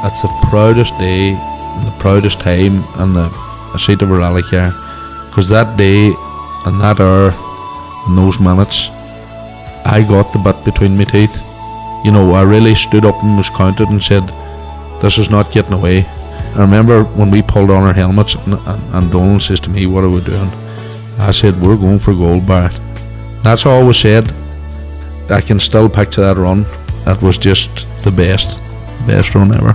it's the proudest day, and the proudest time, and the seat of a rally car, because that day, and that hour, and those minutes, I got the bit between my teeth. You know, I really stood up and was counted and said, this is not getting away. I remember when we pulled on our helmets and Donald says to me, what are we doing? I said, we're going for gold, Barrett. That's all was said. I can still picture that run. That was just the best run ever.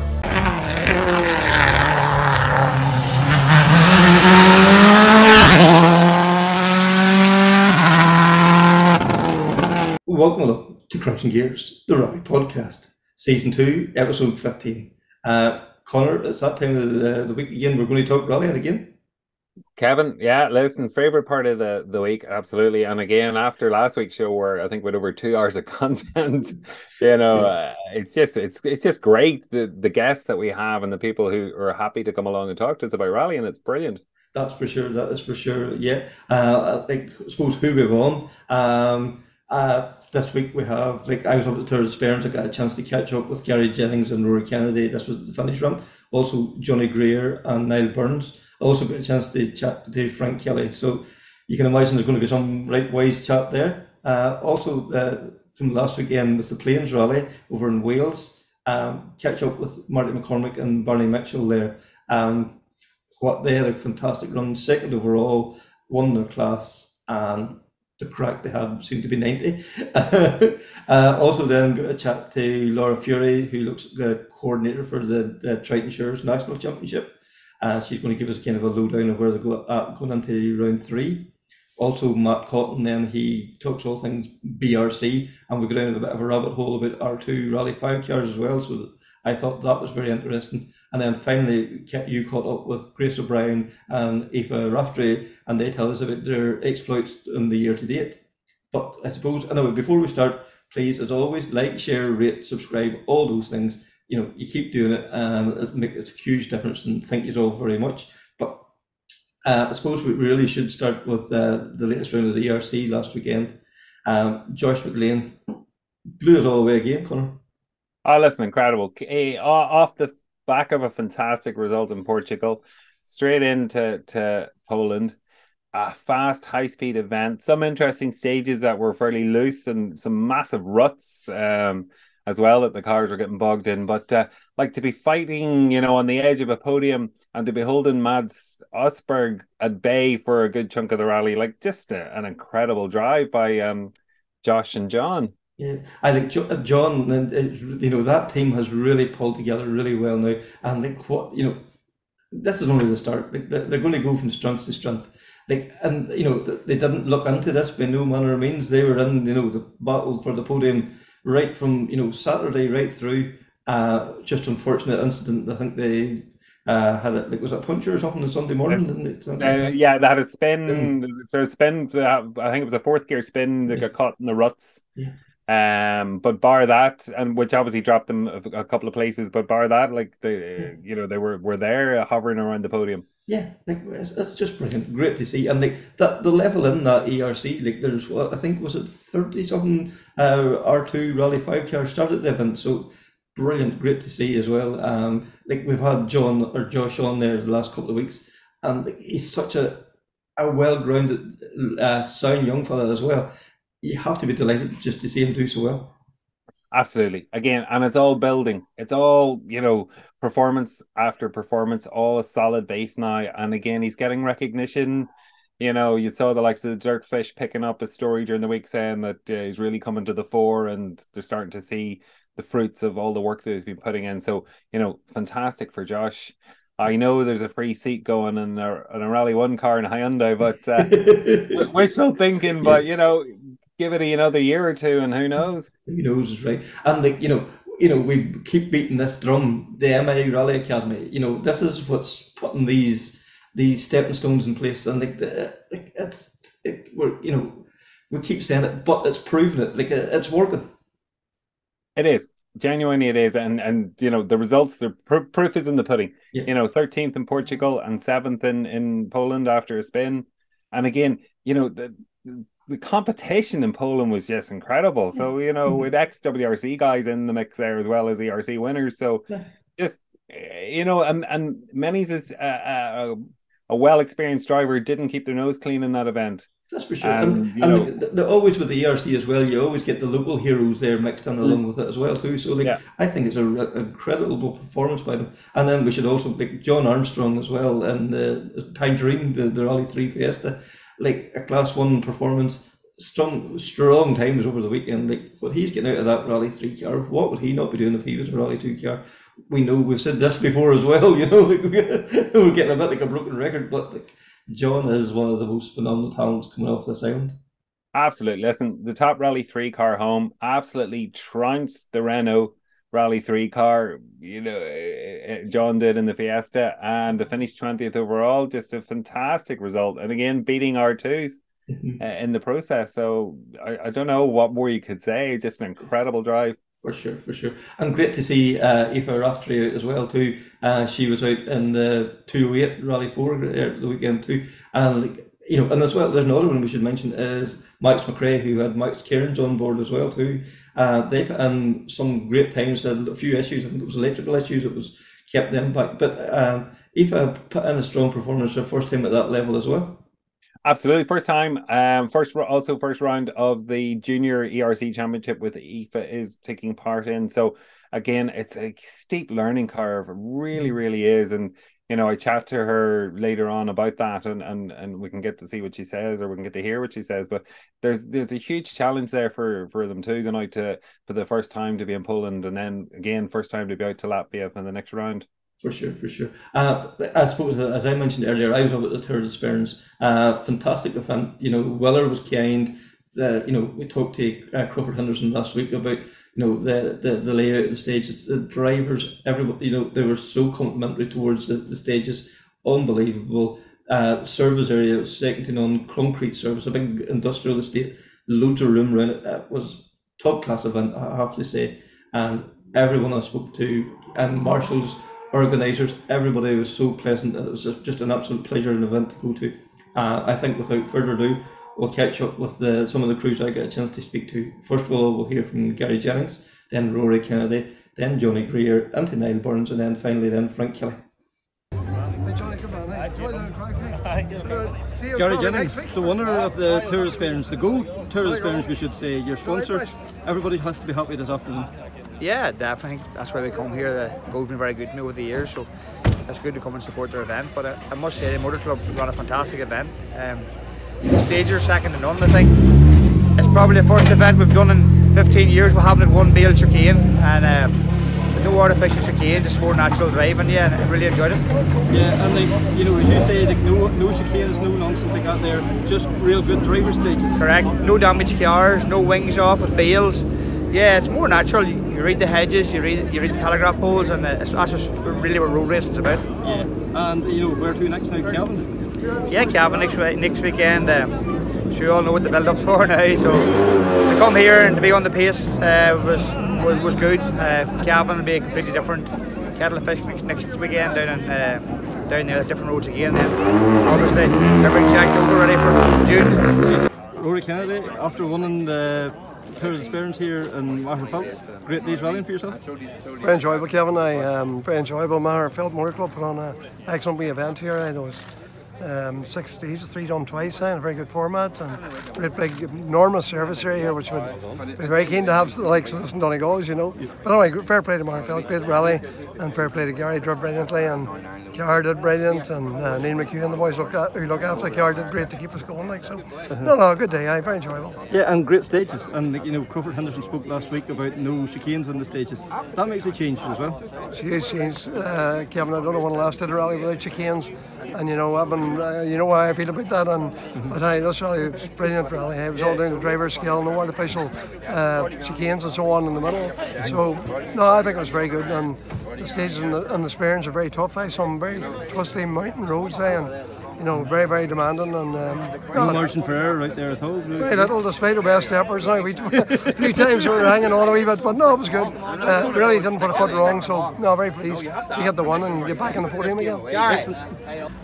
Welcome along to Krunching Gears, the Rally Podcast, Season 2, Episode 15. Connor, it's that time of the week again. We're going to talk rallying again. Kevin, yeah, listen, favorite part of the week, absolutely. And again, after last week's show, where I think we had over 2 hours of content, it's just great the guests that we have and the people who are happy to come along and talk to us about rallying. It's brilliant. That's for sure. That is for sure. Yeah. I suppose who we've on. This week we have, I was up at Tour de Sperrins. I got a chance to catch up with Gary Jennings and Rory Kennedy. This was the finish run. Also Johnny Greer and Niall Burns. I also got a chance to chat to Frank Kelly. So you can imagine there's going to be some right wise chat there. Also from last weekend was the Plains Rally over in Wales. Catch up with Marty McCormick and Barney Mitchell there. They had a fantastic run, second overall, won their class, and the crack they had seemed to be 90. Also then got a chat to Laura Fury, who looks the coordinator for the Triton Shires National Championship. She's going to give us kind of a lowdown of where they're going into round 3. Also Matt Cotton, then he talks all things BRC, and we go down a bit of a rabbit hole about R2 Rally 5 cars as well, so I thought that was very interesting. And then finally you caught up with Grace O'Brien and Aoife Raftery, and they tell us about their exploits in the year to date. But I suppose, anyway, before we start, please, as always, like, share, rate, subscribe, all those things. You know, you keep doing it, and it's a huge difference, and thank you all very much. But I suppose we really should start with the latest round of the ERC last weekend. Josh McLean blew it all away again, Connor. Oh, listen, incredible. Off the back of a fantastic result in Portugal, straight into Poland. A fast, high-speed event. Some interesting stages that were fairly loose and some massive ruts as well that the cars were getting bogged in. But to be fighting, on the edge of a podium and to be holding Mads Osberg at bay for a good chunk of the rally, just an incredible drive by Josh and John. Yeah, I think John, that team has really pulled together really well now. And this is only the start. They're going to go from strength to strength. They didn't look into this by no manner of means. They were in, the battle for the podium right from, Saturday right through. Just unfortunate incident. I think they had it. Was it a puncture or something on Sunday morning? Didn't it? Yeah, they had a spin. So a spin. I think it was a fourth gear spin that got caught in the ruts. Yeah. But bar that, and which obviously dropped them a couple of places, but bar that, they were there hovering around the podium. Yeah, it's just brilliant, great to see, and the level in that ERC, there's I think was it 30 something R2 Rally 5 cars started the event, so brilliant, great to see as well. We've had Josh on there the last couple of weeks, and he's such a well-grounded, sound young fella as well. You have to be delighted just to see him do so well. Absolutely. Again, and it's all building. It's all, performance after performance, all a solid base now. And again, he's getting recognition. You saw the likes of the Dirtfish picking up a story during the week saying that he's really coming to the fore and they're starting to see the fruits of all the work that he's been putting in. So, fantastic for Josh. I know there's a free seat going in a Rally 1 car in Hyundai, but wishful thinking, but, give it another year or two, and who knows? Who knows is right. And we keep beating this drum, the MA Rally Academy. This is what's putting these stepping stones in place, and we keep saying it, but it's proven it. It's working. It is. Genuinely it is, and the results, the proof is in the pudding. Yeah. 13th in Portugal and 7th in Poland after a spin, and again, the competition in Poland was just incredible. So with ex-WRC guys in the mix there as well as ERC winners, so just you know, and Menny's is a well-experienced driver, didn't keep their nose clean in that event. That's for sure. And you And know, the always with the ERC as well, you always get the local heroes there mixed in along with it as well too. So yeah, I think it's an incredible performance by them. And then we should also John Armstrong as well and the Tangerine, the Rally 3 Fiesta, like a Class 1 performance. Strong times over the weekend. Like what he's getting out of that Rally 3 car, what would he not be doing if he was a Rally 2 car? We know we've said this before as well. You know, like, we're getting a bit like a broken record, but like, John is one of the most phenomenal talents coming off this island. absolutely. Listen, the top Rally 3 car home absolutely trounced the Renault Rally 3 car. You know, John did in the Fiesta, and the finished 20th overall. Just a fantastic result, and again beating R2s. In the process. So I don't know what more you could say. Just an incredible drive. For sure, for sure. And great to see Aoife Raftery out as well too. She was out in the 208 Rally 4 the weekend too. And like, you know, and as well, there's another one we should mention is Max McRae, who had Max Cairns on board as well too. They put in some great times, had a few issues. I think it was electrical issues that was kept them back. But Aoife put in a strong performance her first time at that level as well. Absolutely, first time. First round of the Junior ERC Championship with Aoife is taking part in. So again, it's a steep learning curve. It really, really is. And you know, I chat to her later on about that, and we can get to see what she says, or we can get to hear what she says. But there's a huge challenge there for them too, going out for the first time to be in Poland, and then again first time to be out to Latvia in the next round. For sure, for sure. I suppose, as I mentioned earlier, I was up at the Tour de Sperns. Fantastic event. You know, weather was kind. You know, we talked to Crawford Henderson last week about, you know, the layout of the stages, the drivers, everybody. You know, they were so complimentary towards the stages. Unbelievable. Service area was second to none. Concrete service, a big industrial estate, loads of room around it. It was top class event, I have to say. And everyone I spoke to, and marshals, organisers, everybody was so pleasant. It was just an absolute pleasure and event to go to. I think without further ado, we'll catch up with some of the crews I got a chance to speak to. First of all, we'll hear from Gary Jennings, then Rory Kennedy, then Johnny Greer, into Niall Burns, and then finally Frank Kelly. Gary Jennings, the winner of the Tour de Sperns, the Go Tour de Sperns, we should say, your sponsor. Everybody has to be happy this afternoon. Yeah, definitely. That's why we come here. The Go's been very good to me over the years, so it's good to come and support their event. But I must say, the Motor Club run a fantastic event. The stages are second to none, I think. It's probably the first event we've done in 15 years. We haven't had one bale chicane, and no artificial chicane, just more natural driving. Yeah, and I really enjoyed it. Yeah, and you know, as you say, no chicanes, no nonsense like that there. Just real good driver stages. Correct. No damaged cars, no wings off with bales. Yeah, it's more natural. You read the hedges, you read the telegraph poles, and that's just really what road racing's about. Yeah, and you know, where to next now, Kelvin? Yeah, Kelvin next weekend. Sure, you all know what the build-up's for now. So to come here and to be on the pace was good. Kelvin will be a completely different kettle of fish next weekend down there, different roads again. Then obviously everything checked over ready for June. Rory Kennedy, after winning the Tour de Sperns here in Maherfeld, great days rallying for yourself? Very enjoyable, Kevin. Very enjoyable. Maherfeld Motor Club put on an excellent wee event here. There was 6 stages, 3 done twice, and a very good format, and great big enormous service area here, which would be very keen to have the likes of this in Donegal, as you know. But anyway, fair play to Maherfeld, great rally, and fair play to Gary, drove brilliantly, and Ciara did brilliant, and Neil McHugh and the boys who look after Ciara did great to keep us going, like so. No, good day, very enjoyable. Yeah, and great stages, and you know, Crawford Henderson spoke last week about no chicanes on the stages. That makes a change as well. She is changed, Kevin. I don't know when I last did a rally without chicanes, and you know, I've been, you know how I feel about that, and but hey, this rally was a brilliant rally. It was all down to driver's skill, no artificial chicanes and so on in the middle. So no, I think it was very good, and the stages and the Sperns are very tough. Some very twisty mountain roads there, and you know, very, very demanding, and no margin for error right there at all. Very little, despite our best efforts. Now, a few times we were hanging on a wee bit, but no, it was good. Really didn't put a foot wrong, so no, very pleased to get the one and get back on the podium again. Excellent.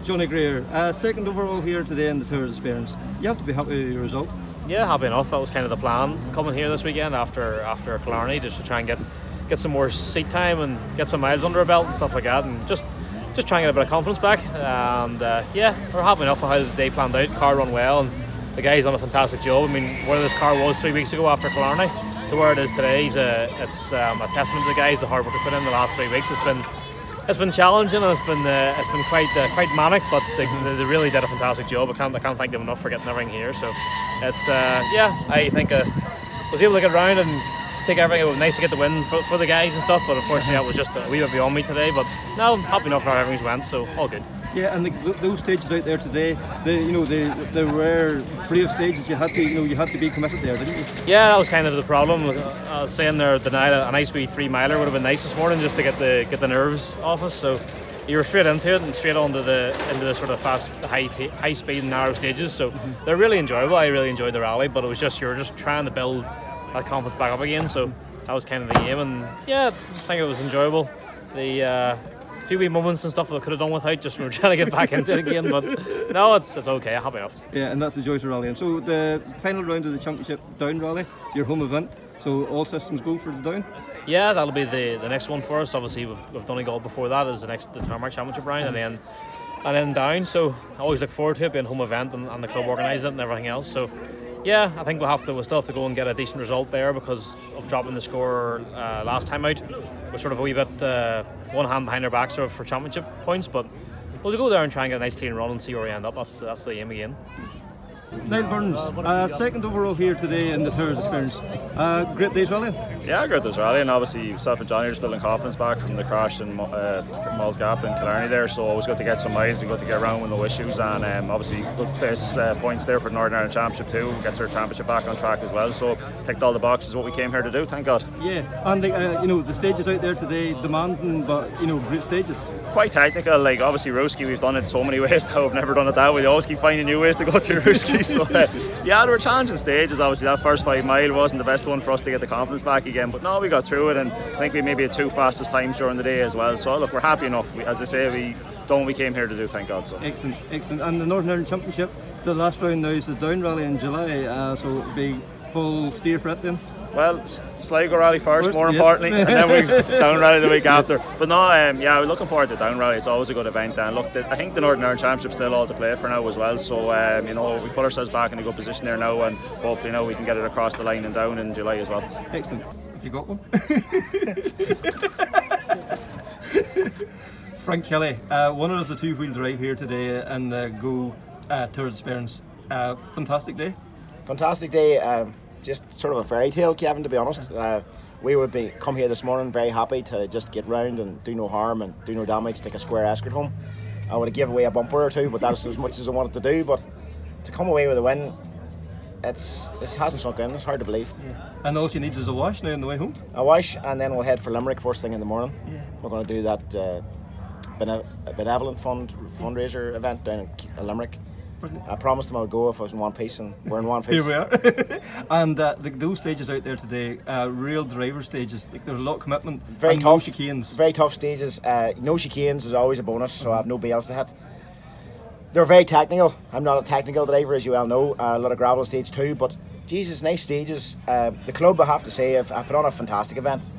Johnny Greer, second overall here today in the Tour de Sperns. You have to be happy with your result. Yeah, happy enough. That was kind of the plan, coming here this weekend after Killarney, just to try and get get some more seat time and get some miles under our belt and stuff like that, and just try and get a bit of confidence back. And yeah, we're happy enough with how the day planned out. Car run well, and the guy's done a fantastic job. I mean, where this car was 3 weeks ago after Killarney to where it is today, it's a testament to the guys, the hard work they put in the last 3 weeks. It's been challenging, and it's been quite manic, but they really did a fantastic job. I can't thank them enough for getting everything here. So it's yeah, I think I was able to get around and take everything. It was nice to get the win for the guys and stuff, but unfortunately that was just a wee bit beyond me today. But no, I'm happy enough for how everything's went, so all good. Yeah, and those stages out there today, the rare brave stages, you had to be committed there, didn't you? Yeah, that was kind of the problem. I was saying there the night a nice wee 3 miler would have been nice this morning just to get the nerves off us. So you were straight into it and straight onto the sort of fast, high speed and narrow stages. So they're really enjoyable. I really enjoyed the rally, but it was just you were just trying to build that confidence back up again. So that was kind of the aim, and yeah, I think it was enjoyable. The few wee moments and stuff that I could have done without, just from trying to get back into it again, but no, it's okay, I'm happy enough. Yeah, and that's the joys of rallying. So the final round of the championship Down Rally, your home event, so all systems go for the Down? Yeah, that'll be the next one for us. Obviously we've Donegal before that is the Tarmac Championship round, and then Down, so I always look forward to it being home event and the club organise it and everything else. So yeah, I think we'll still have to go and get a decent result there because of dropping the score last time out. We're sort of a wee bit one hand behind our back sort of for championship points, but we'll go there and try and get a nice clean run and see where we end up. That's the aim again. Niall Burns, second overall here today in the Tours Experience. Great day's rally? Yeah, great day's rally, and obviously yourself and Johnny are just building confidence back from the crash in Malls Gap in Killarney there, so always good to get some miles and good to get around with no issues, and obviously good place points there for the Northern Ireland Championship too, gets our championship back on track as well, so ticked all the boxes what we came here to do, thank God. Yeah, and the stages out there today, demanding but great stages. Quite technical, like obviously Ruski, we've done it so many ways now, we've never done it that way, we always keep finding new ways to go through Ruski, so yeah, there were challenging stages. Obviously that first 5 mile wasn't the best one for us to get the confidence back again, but no, we got through it, and I think we maybe had 2 fastest times during the day as well, so look, we're happy enough. As I say, we done what we came here to do, thank God. So excellent. And the Northern Ireland Championship, the last round now is the Down Rally in July, so it'll be full steer for it then? Well, Sligo Rally first, more importantly, and then we Down Rally the week after. But no, yeah, we're looking forward to Down Rally. It's always a good event, and look, I think the Northern Ireland Championship's still all to play for now as well. So we put ourselves back in a good position there now, and hopefully now we can get it across the line and down in July as well. Excellent. Have you got one? Frank Kelly, one of the two-wheel drive here today and Go Tour Experience. Fantastic day. Fantastic day. Just sort of a fairy tale, Kevin, to be honest. We would come here this morning very happy to just get round and do no harm and do no damage, take a square escort home. I would have given away a bumper or two, but that's as much as I wanted to do. But to come away with a win, it hasn't sunk in. It's hard to believe. Yeah. And all she needs is a wash now on the way home? A wash, and then we'll head for Limerick first thing in the morning. Yeah. We're going to do that benevolent fundraiser event down in Limerick. Brilliant. I promised them I would go if I was in one piece, and we're in one piece. Here we are. And those stages out there today, real driver stages, like, there's a lot of commitment. Very tough. No chicanes. Very tough stages. No chicanes is always a bonus, so I have no bails to hit. They're very technical. I'm not a technical driver, as you well know. A lot of gravel stage too, but Jesus, nice stages. The club, I have to say, have put on a fantastic event.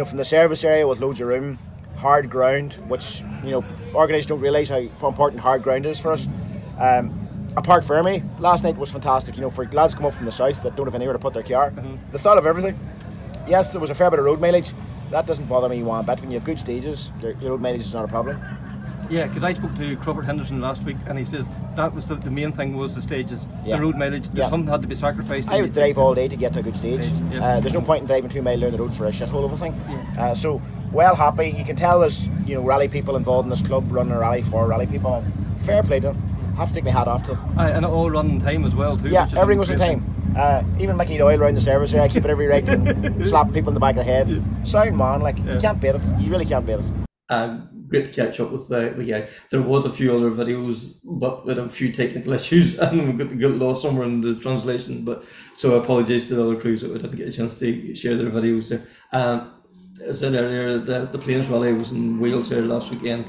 From the service area with loads of room, hard ground, which organisers don't realise how important hard ground is for us. A park for me last night was fantastic. For lads come up from the south that don't have anywhere to put their car. They thought of everything. Yes, there was a fair bit of road mileage. That doesn't bother me one bit. When you have good stages, the road mileage is not a problem. Yeah, because I spoke to Crawford Henderson last week, and he says that was the main thing was the stages, yeah. The road mileage. Something had to be sacrificed. I would drive all day to get to a good stage. Yeah. There's no point in driving 2 miles down the road for a shithole of a thing. Yeah. So well happy. You can tell there's rally people involved in this club running a rally for rally people. Fair play to them. Have to take my hat off to them. And it all run in time as well too. Yeah, everything was in time. Even Mickey Doyle around the service area, keep it every right and slapping people in the back of the head. Sound man, you can't beat it. You really can't beat it. Great to catch up with the guy. There was a few other videos, but with a few technical issues, and we got lost somewhere in the translation. But so I apologise to the other crews that we didn't get a chance to share their videos there. As I said earlier, the Plains Rally was in Wales here last weekend.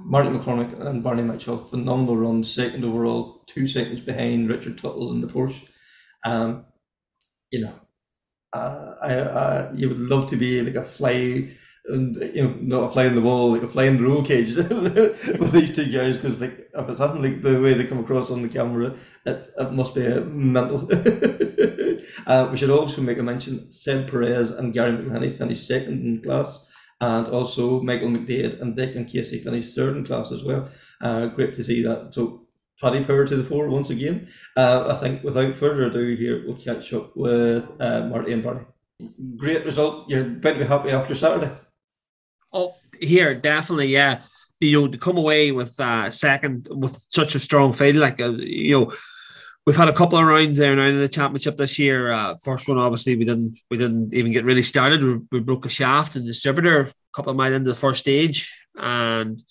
Marty McCormick and Barney Mitchell, phenomenal run, second overall, 2 seconds behind Richard Tuttle in the Porsche. You would love to be like a fly, and not a fly in the wall, like a fly in the roll cage with these two guys, because like if it's something like the way they come across on the camera, it must be mental. We should also make a mention: Seb Perez and Gary McElhenney finished second in class, and also Michael McDade and Declan Casey finished third in class as well. Great to see that. So Paddy power to the fore once again. I think without further ado here, we'll catch up with Marty and Barney. Great result. You're bound to be happy after Saturday. Oh, here, definitely, yeah. To come away with second with such a strong field, like, we've had a couple of rounds there now in the championship this year. First one, obviously, we didn't even get really started. We broke a shaft in the distributor a couple of miles into the first stage, and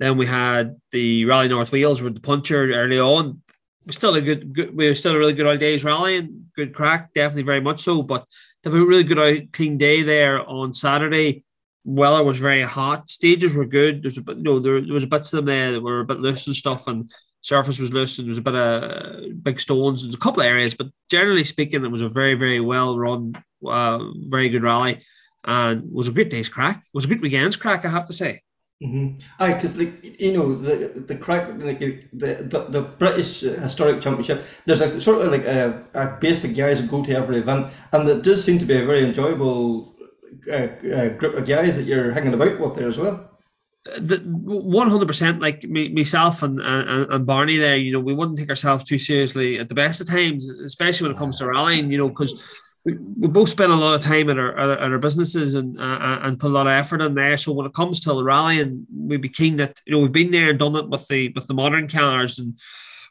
then we had the Rally North Wales with the puncher early on. We were still a really good all days rallying, good crack, definitely very much so. But to have a really good clean day there on Saturday. Weather was very hot. Stages were good. There was a bits of them there that were a bit loose and stuff, and surface was loose, and there was a bit of big stones. There's a couple of areas, but generally speaking, it was a very, very well run, very good rally, and it was a great day's crack. It was a great weekend's crack, I have to say. Mm-hmm. Aye, because the crack, like the British Historic Championship, there's a sort of like a basic guys that go to every event, and it does seem to be a very enjoyable group of guys that you're hanging about with there as well. 100%, like myself and Barney there, we wouldn't take ourselves too seriously at the best of times, especially when it comes to rallying, because we both spend a lot of time at our businesses and put a lot of effort in there. So when it comes to the rallying, we'd be keen that we've been there and done it with the modern cars, and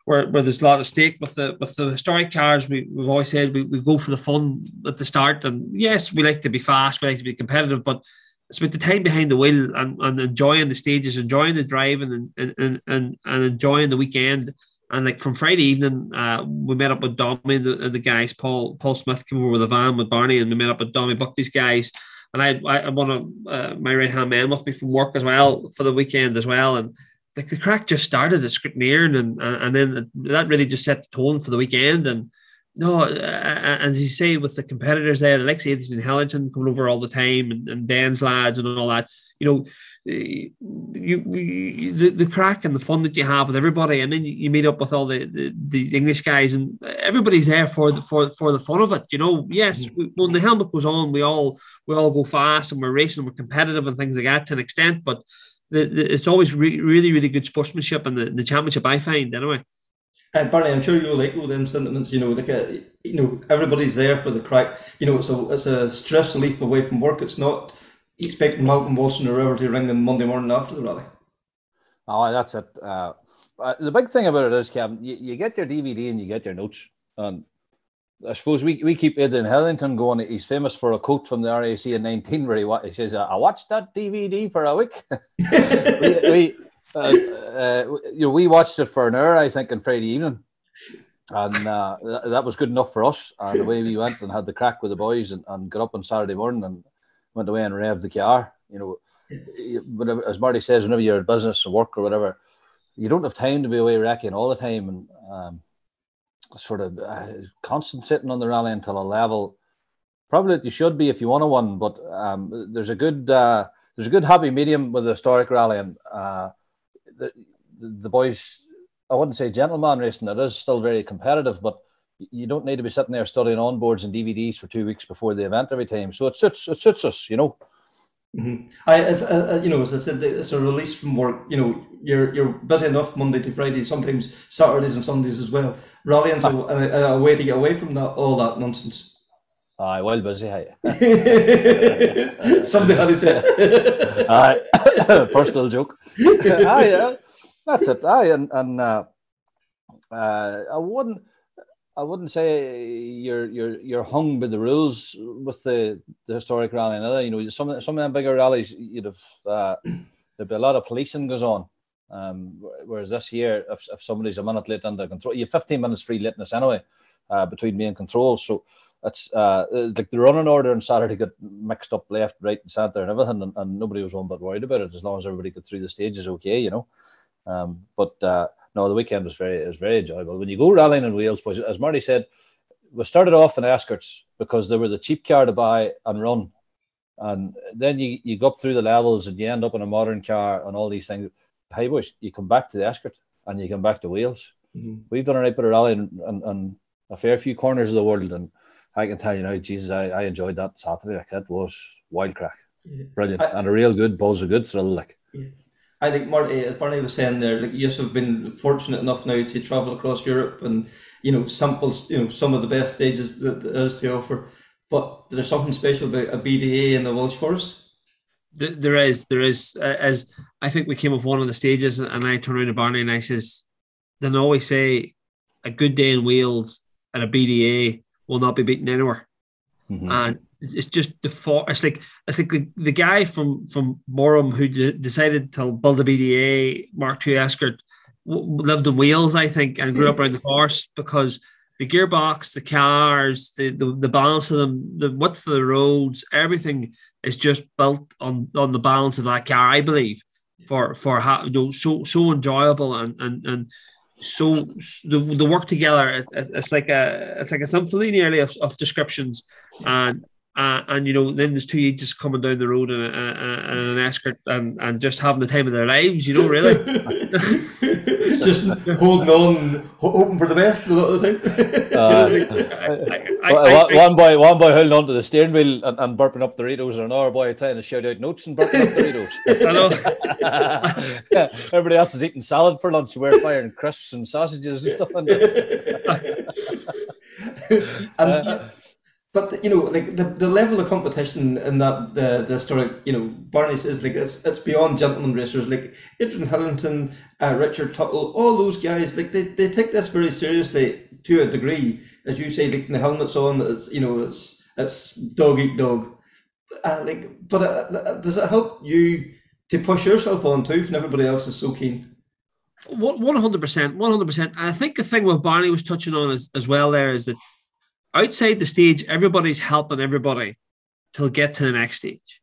where there's a lot at stake with the historic cars. We've always said we go for the fun at the start, and yes, we like to be fast, we like to be competitive, but it's about the time behind the wheel and enjoying the stages, enjoying the driving, and enjoying the weekend. And like from Friday evening, we met up with Dommy and the guys. Paul Smith came over with a van with Barney, and we met up with Dommy Buckley's guys. And I had one of my right hand men with me from work as well for the weekend as well. And like the crack just started at Scripnear, and then that really just set the tone for the weekend. And as you say, with the competitors there, the likes of Adrian Hellington coming over all the time, and Dan's lads and all that, the crack and the fun that you have with everybody, and then you meet up with all the English guys, and everybody's there for the fun of it. Yes, when the helmet goes on, we all go fast and we're racing, we're competitive and things like that to an extent, but it's always really, really good sportsmanship in the championship, I find, anyway. Barney, I'm sure you'll echo them sentiments. Everybody's there for the crack. It's a stress relief away from work. It's not expecting Malcolm Wilson or whoever to ring them Monday morning after the rally. Oh, that's it. The big thing about it is, Kevin, you get your DVD and you get your notes. And I suppose we keep Adrian Hellington going. He's famous for a quote from the RAC in 19 where he says, "I watched that DVD for a week." We watched it for an hour, I think, on Friday evening, and that was good enough for us. And away we went and had the crack with the boys, and got up on Saturday morning and went away and revved the car. Whenever, as Marty says, whenever you're in business or work or whatever, you don't have time to be away wrecking all the time, and sort of concentrating on the rally until a level probably that you should be if you want to win. But there's a good happy medium with the historic rally, and the boys, I wouldn't say gentleman racing, it is still very competitive, but you don't need to be sitting there studying onboards and DVDs for 2 weeks before the event every time. So it suits us, Mm-hmm. As I said, it's a release from work. You're busy enough Monday to Friday, sometimes Saturdays and Sundays as well. Rallying's a way to get away from all that nonsense. Aye, well busy, aye. Somebody had to say it. Aye, personal joke. Aye, that's it. Aye, and I wouldn't say you're hung by the rules with the historic rally. And some of them bigger rallies, there'd be a lot of policing goes on. Whereas this year, if somebody's a minute late under control, you have 15 minutes free lateness anyway between me and control. So it's like the running order on Saturday got mixed up left, right, and centre and everything, and nobody was one bit worried about it as long as everybody got through the stages okay, No, the weekend was very enjoyable. When you go rallying in Wales, boys, as Marty said, we started off in escorts because they were the cheap car to buy and run. And then you go up through the levels and you end up in a modern car and all these things. Hey, boys, you come back to the escort and you come back to Wales. We've done a right bit of rally and a fair few corners of the world. And I can tell you now, Jesus, I enjoyed that Saturday. Like, that was wild crack. Yeah. Brilliant. And a real good buzz, a good thrill. Like. Yeah. I think, Marty, as Barney was saying there, like, you have been fortunate enough now to travel across Europe and, samples, some of the best stages that there is to offer. But there's something special about a BDA in the Welsh Forest? There is. As I think we came off one of the stages and I turned around to Barney and I says, they always say a good day in Wales at a BDA will not be beaten anywhere. And it's just it's like the guy from Boreham who decided to build a BDA Mark II Escort lived in Wales, I think, and grew up around the forest because the gearbox, the cars, the balance of them, the width of the roads, everything is just built on the balance of that car, I believe, for so enjoyable and so the work together. It's like a symphony nearly of descriptions and then there's two ages coming down the road and an escort and just having the time of their lives, really. Just holding on, hoping for the best a lot of the time. One boy holding on to the steering wheel and burping up Doritos, and another boy trying to shout out notes and burping up Doritos. I know. Everybody else is eating salad for lunch. We're firing crisps and sausages and stuff. But like the level of competition in that the historic, Barney says, like it's beyond gentleman racers, like Adrian Hillington, Richard Tuttle, all those guys, like they take this very seriously to a degree, as you say, like from the helmets on, it's dog eat dog, does it help you to push yourself on too, when everybody else is so keen? 100%. I think the thing what Barney was touching on as well there is that outside the stage, everybody's helping everybody till get to the next stage.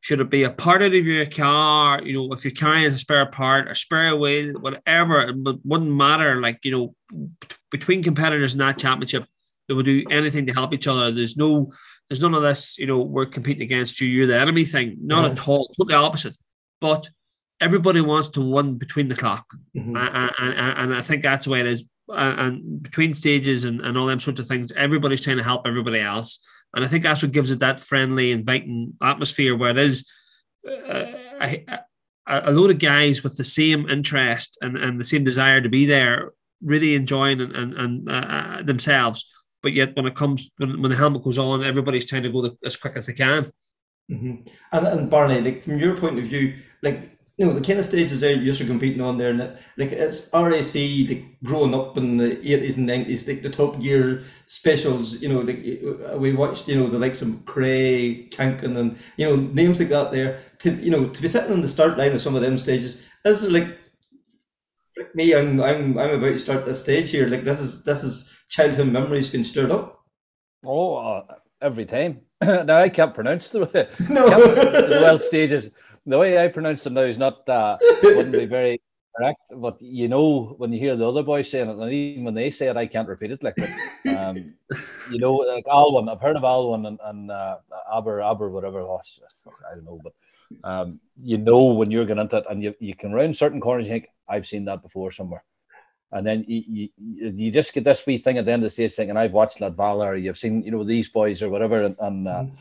Should it be a part out of your car, if you're carrying a spare part or spare wheel, whatever, it wouldn't matter. Like, between competitors in that championship, they would do anything to help each other. There's none of this, we're competing against you, you're the enemy thing. Not at all, totally opposite. But everybody wants to win between the clock. And I think that's the way it is. And between stages and all them sorts of things, everybody's trying to help everybody else. And I think that's what gives it that friendly, inviting atmosphere where it is a load of guys with the same interest and the same desire to be there, really enjoying and themselves. But yet when the helmet goes on, everybody's trying to go as quick as they can. And Barney, like from your point of view, like, the kind of stages there you're competing on there, and like it's RAC, like growing up in the 80s and 90s, like the Top Gear specials, like we watched, the likes of Cray, Kankin, and names like that there. To be sitting on the start line of some of them stages is like, frick me, I'm about to start this stage here. Like this is childhood memories being stirred up. Every time. Now I can't pronounce the Welsh stages. The way I pronounce them now is wouldn't be very correct, but when you hear the other boys saying it, and even when they say it, I can't repeat it. Like, like Alwyn, I've heard of Alwyn and Aber, whatever. I don't know, but when you're going into it, and you can round certain corners, you think I've seen that before somewhere, and then you just get this wee thing at the end of the stage thinking I've watched Latvala, or you've seen these boys or whatever, and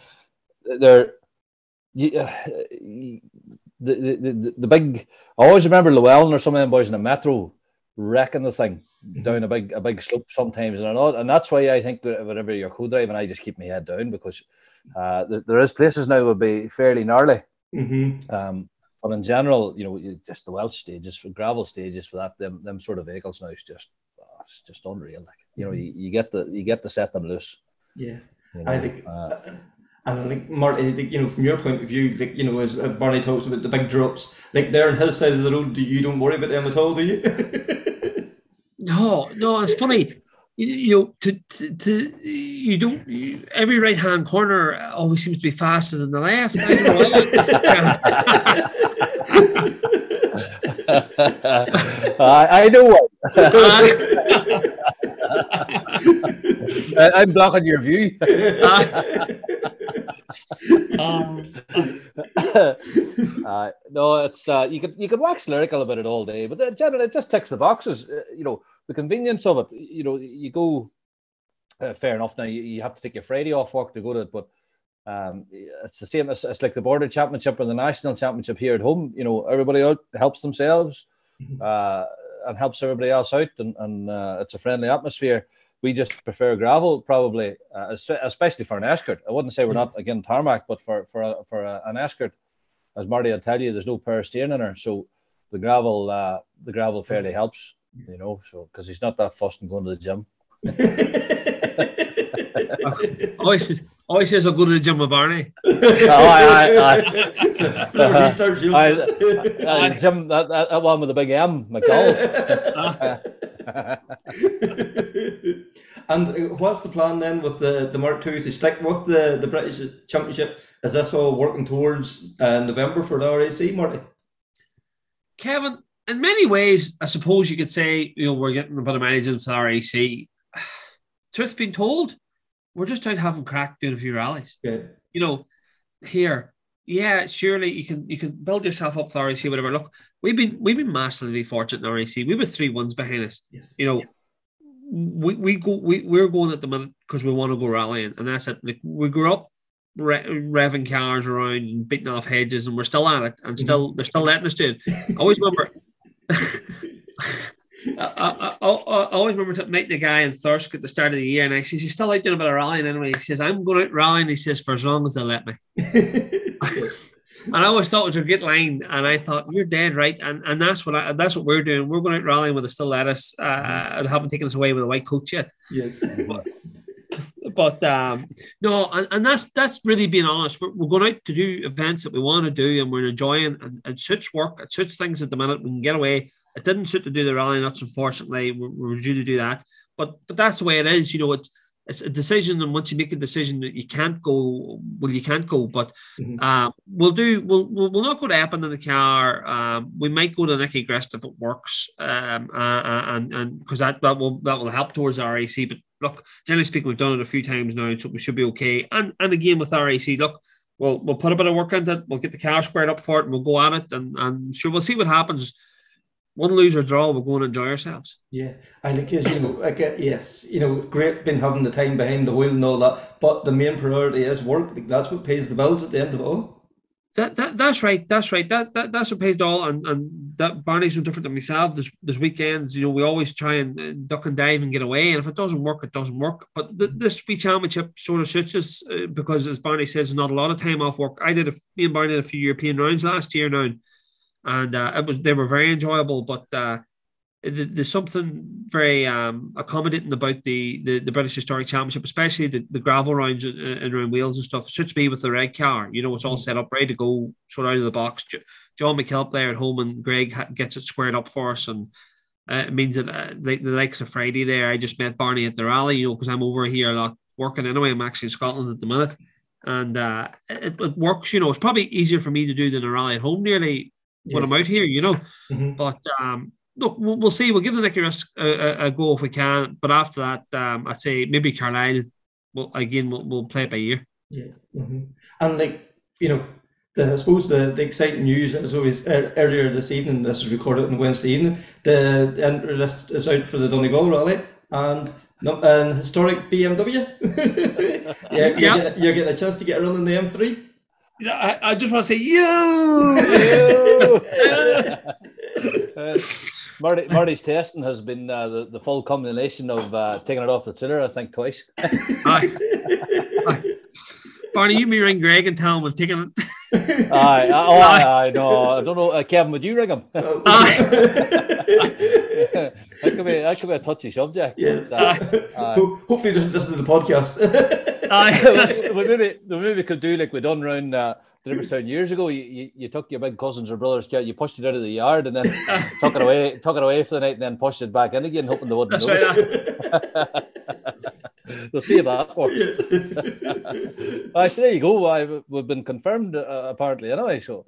they're. The big. I always remember Llewellyn or some of them boys in the metro wrecking the thing down a big slope sometimes, and that's why I think that whenever you're co-driving, I just keep my head down because there is places now would be fairly gnarly. But in general, just the Welsh stages, for gravel stages, for that them sort of vehicles now is just it's just unreal. Like you get to set them loose. Yeah, I think. And like Marty, from your point of view, as Barney talks about the big drops, like there on his side of the road, you don't worry about them at all, do you? No, it's funny. Every right hand corner always seems to be faster than the left. I know what. I'm blocking your view. No, it's you can wax lyrical about it all day, but generally it just ticks the boxes. The convenience of it. You go. Fair enough. Now you have to take your Friday off work to go to it, but it's the same. It's like the Border Championship or the National Championship here at home. Everybody out helps themselves and helps everybody else out, and it's a friendly atmosphere. We just prefer gravel, probably, especially for an escort. I wouldn't say we're not against tarmac, but for an escort, as Marty will tell you, there's no power steering in her, so the gravel fairly helps. So because he's not that fussed in going to the gym. Always says I'll go to the gym with Barney. Gym, that one with the big M, McDonald's. And what's the plan then with the Mark II to stick with the British Championship? Is this all working towards November for the RAC, Marty? Kevin, in many ways, I suppose you could say we're getting a bit of mileage into the RAC. Truth being told, we're just out having crack doing a few rallies. Yeah. Here, yeah, surely you can build yourself up for RAC, whatever. Look, we've been massively fortunate in RAC. We were 3 wins behind us. Yes. We're going at the minute because we want to go rallying, and that's it. Like, we grew up revving cars around and beating off hedges, and we're still at it, and they're still letting us do it. I always remember. I always remember meeting the guy in Thirsk at the start of the year, and I says, "You're still out doing a bit of rallying anyway?" He says, "I'm going out rallying." He says, "For as long as they'll let me." And I always thought it was a good line, and I thought, you're dead right, and that's what we're doing. We're going out rallying with the still let us. They haven't taken us away with a white coat yet. Yes. But no, and that's really being honest. We're going out to do events that we want to do, and we're enjoying, and it suits work. It suits things at the minute. We can get away. It didn't suit to do the rally nuts, unfortunately. We're due to do that, but that's the way it is. It's a decision, and once you make a decision that you can't go, well, you can't go. But we'll not go to Epping in the car. We might go to Nicky Grist if it works, and because that will help towards the RAC. But look, generally speaking, we've done it a few times now, so we should be okay. And again with RAC, look, we'll put a bit of work into it. We'll get the car squared up for it, and we'll go at it, and sure, we'll see what happens. One lose or draw, we'll go and enjoy ourselves. Yeah, and because yes, great being having the time behind the wheel and all that, but the main priority is work. That's what pays the bills at the end of it all. That's right. That's what pays it all. And that Barney's no different than myself. There's weekends, we always try and duck and dive and get away. And if it doesn't work, it doesn't work. But this wee championship sort of suits us because, as Barney says, there's not a lot of time off work. Me and Barney did a few European rounds last year now. And they were very enjoyable, but there's something very accommodating about the British Historic Championship, especially the gravel rounds in around Wales and stuff. It suits me with the red car. It's all set up, ready to go, sort of out of the box. John McKillop there at home, and Greg gets it squared up for us, and it means that the likes of Friday there, I just met Barney at the rally, because I'm over here a lot working anyway. I'm actually in Scotland at the minute, and it works. It's probably easier for me to do than a rally at home nearly. When I'm out here, but look, we'll see. We'll give the Nicky Risk a go if we can, but after that, I'd say maybe Carlisle. We'll play it by ear. Yeah, and I suppose the exciting news is always earlier this evening. This is recorded on Wednesday evening. The entry list is out for the Donegal Rally and historic BMW. You're getting a chance to get a run on the M3. I just want to say, Marty's testing has been the full combination of taking it off the tiller, I think, twice. Aye. Barney, you may ring Greg and tell him we've taken it. I know. I don't know. Kevin, would you ring him? That could be a touchy subject. Yeah. Hopefully he doesn't listen to the podcast. we maybe could do like we done around Liverstown years ago. You took your big cousins or brothers, you pushed it out of the yard and then took it away for the night and then pushed it back in again, hoping they wouldn't notice. Right. We'll see if that works. So there you go. We've been confirmed apparently anyway, so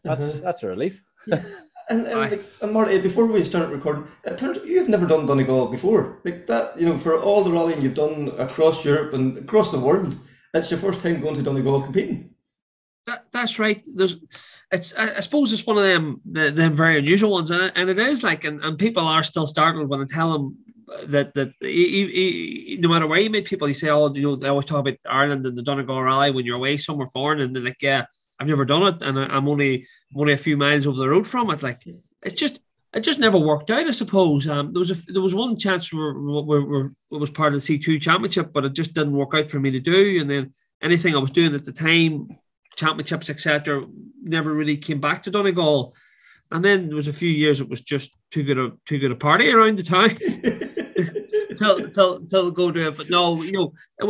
that's a relief. Yeah. And Marty, before we start recording, it turns out you've never done Donegal before. Like that, for all the rallying you've done across Europe and across the world, it's your first time going to Donegal competing. That's right. I suppose it's one of them very unusual ones, and it is like, and people are still startled when I tell them that no matter where you meet people, you say, oh, they always talk about Ireland and the Donegal Rally when you're away somewhere foreign, and they're like, yeah, I've never done it, and I'm only a few miles over the road from it. Like, it just never worked out, I suppose. There was one chance where it was part of the C2 Championship, but it just didn't work out for me to do, and then anything I was doing at the time, championships, etc., never really came back to Donegal. And then there was a few years it was just too good a party around the town till go to it. But no,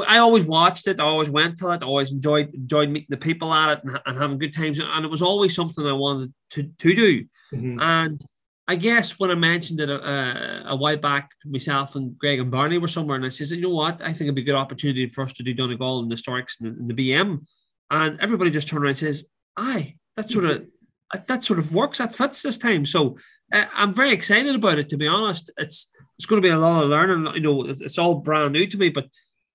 I always watched it, I always went to it, I always enjoyed meeting the people at it and having good times, and it was always something I wanted to do. Mm-hmm. And I guess when I mentioned it a while back, myself and Greg and Barney were somewhere, and I says, you know what, I think it'd be a good opportunity for us to do Donegal and the Historics and the BM. And everybody just turned around and says, aye, that sort of works, that fits this time. So I'm very excited about it, to be honest. It's going to be a lot of learning. It's all brand new to me, but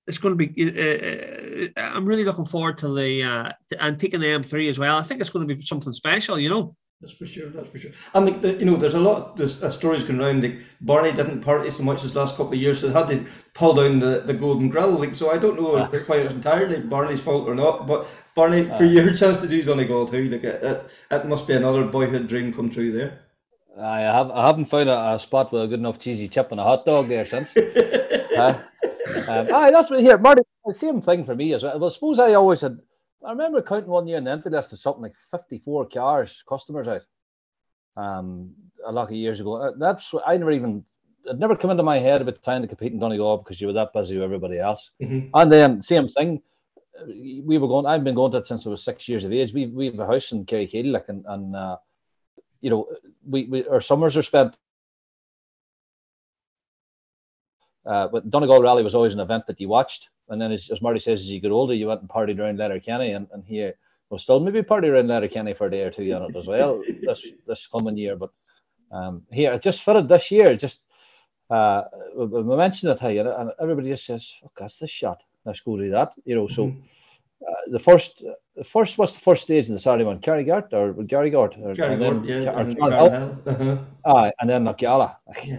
it's going to be, I'm really looking forward to and taking the M3 as well. I think it's going to be something special, That's for sure. And there's a lot of stories going around. Like Barney didn't party so much this last couple of years, so they had to pull down the Golden Grill. Like, so I don't know if it's entirely Barney's fault or not. But Barney, for your chance to do Donegal too, like it must be another boyhood dream come true there. I haven't found a spot with a good enough cheesy chip and a hot dog there since. That's what here, Marty. The same thing for me as well. I suppose I always had. I remember counting one year in the empty list of something like 54 customers out. A lot of years ago. That's it never come into my head about trying to compete in Donegal because you were that busy with everybody else. Mm-hmm. And then same thing. I've been going to it since I was 6 years of age. We have a house in Kerrykeil, like, and our summers are spent. But Donegal Rally was always an event that you watched. And then, as Marty says, as you get older, you went and partied around Letterkenny, and here we'll still maybe party around Letterkenny for a day or two on it as well this coming year. But here, it just fitted this year. We mentioned it, hey, and everybody just says, "Oh, that's the shot. Let's go do that." So the first, what's the first stage in the Saturday one? Carrygart, and then Knockgalla,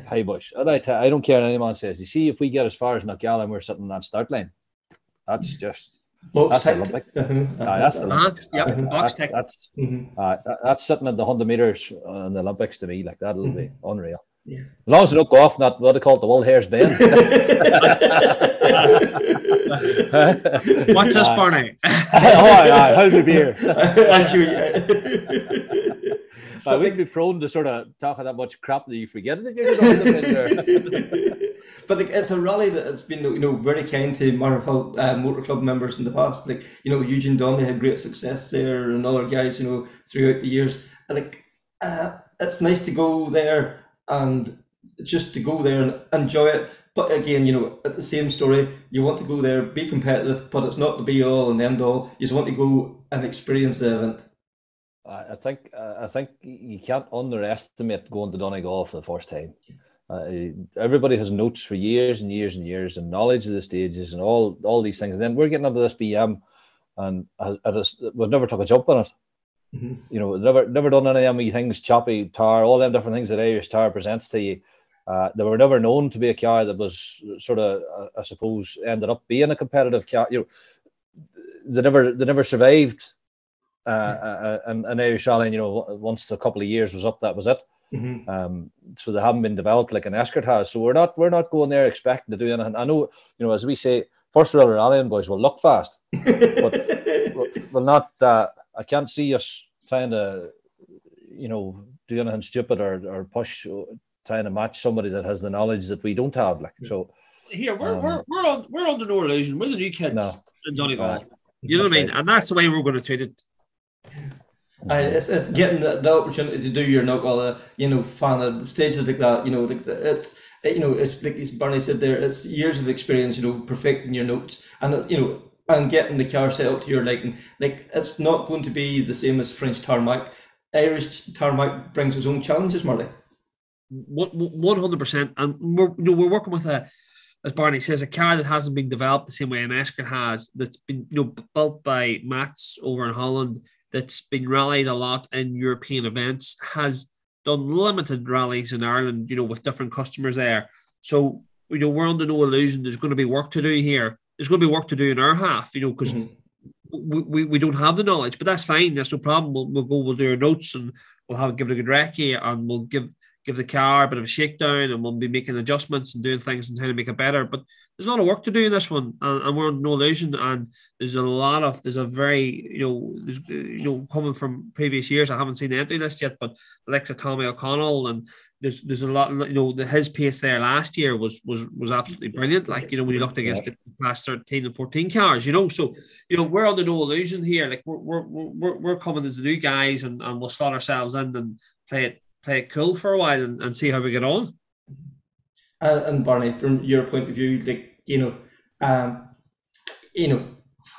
hey bush. And I don't care what anyone says. You see, if we get as far as Knockgalla and we're sitting on that start line, that's just that's the Olympic. That's the Olympics. That's sitting at the 100 meters in the Olympics to me. Like, that'll be unreal. Yeah. As long as they don't go off that, what they call it, the World Hair's Bend. What's this, Barney? How's the beer? I wouldn't be prone to sort of talking that much crap that you forget that you're doing. But it's a rally that has been, very kind to Marfell Motor Club members in the past. Like, Eugene Donnelly had great success there, and other guys, throughout the years. And it's nice to go there and just to go there and enjoy it. But again, at the same story, you want to go there, be competitive, but it's not the be all and end all. You just want to go and experience the event. I think you can't underestimate going to Donegal for the first time. Everybody has notes for years and years and years, and knowledge of the stages and all these things. And then we're getting into this BM, and we've never took a jump on it. Mm-hmm. Never done any of them things, choppy tar, all them different things that Irish Tar presents to you. They were never known to be a car that was sort of, I suppose, ended up being a competitive car. They never survived an Irish Rally. Once a couple of years was up, that was it. Mm-hmm. So they haven't been developed like an Escort has. So we're not going there expecting to do anything. I know, as we say, first roller rallying boys will look fast, but will not. I can't see us trying to, do anything stupid or push, trying to match somebody that has the knowledge that we don't have. Like, so here we're under no illusion. We're the new kids in Donegal. You know what I mean? Right. And that's the way we're going to treat it. It's getting the opportunity to do your Knockgalla, fan of stages like that. It's like as Barney said there. It's years of experience, perfecting your notes, and and getting the car set up to your liking. Like, it's not going to be the same as French tarmac. Irish tarmac brings its own challenges, Marty. 100%, and we're working with as Barney says, a car that hasn't been developed the same way an Escort has. That's been built by Mats over in Holland. That's been rallied a lot in European events. Has done limited rallies in Ireland, with different customers there. So we're under no illusion. There's going to be work to do here. There's going to be work to do in our half, because. We don't have the knowledge, but that's fine. That's no problem. We'll do our notes and we'll give it a good recce, and we'll give the car a bit of a shakedown, and we'll be making adjustments and doing things and trying to make it better. But there's a lot of work to do in this one, and we're on no illusion. And there's a very coming from previous years. I haven't seen the entry list yet, but the likes of Tommy O'Connell, and there's a lot. His pace there last year was absolutely brilliant. Like when you looked against the class 13 and 14 cars, so we're under no illusion here. Like we're coming as the new guys, and we'll slot ourselves in and play it cool for a while and see how we get on. And Barney, from your point of view, I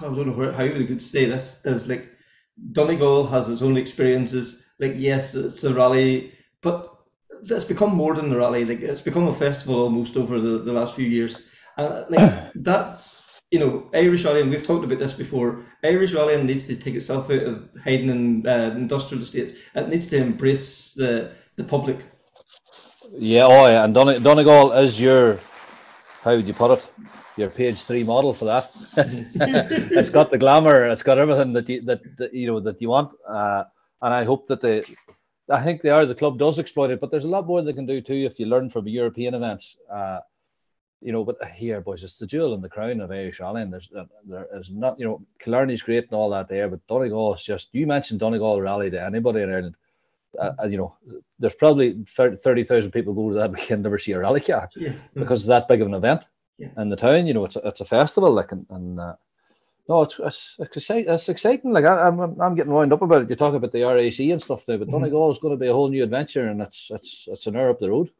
don't know how we could say this, is like Donegal has its own experiences. Like, yes, it's a rally, but it's become more than the rally. Like, it's become a festival almost over the last few years. That's Irish rallying. We've talked about this before. Irish rallying needs to take itself out of hiding in industrial estates. It needs to embrace the public. Yeah, and Donegal is your, how would you put it, your page 3 model for that. It's got the glamour, it's got everything that you want, and I hope that I think the club does exploit it, but there's a lot more they can do too if you learn from European events. But here, boys, it's the jewel in the crown of Irish rallying. There is not, Killarney's great and all that there, but Donegal is just, you mentioned Donegal rally to anybody in Ireland. There's probably 30,000 people go to that weekend never see a rally car because it's that big of an event in the town. It's a festival, like, no, it's exciting. Like I'm getting wound up about it. You talk about the RAC and stuff now, but Donegal is going to be a whole new adventure, and it's an hour up the road.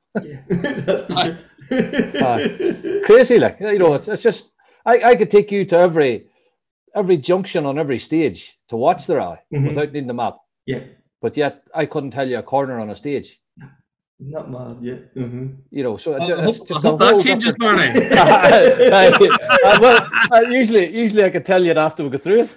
Crazy, like it's just I could take you to every junction on every stage to watch the rally without needing a map. Yeah. But yet I couldn't tell you a corner on a stage. Not mad, yeah. So I hope that changes, Barney. Well, usually I can tell you it after we go through it.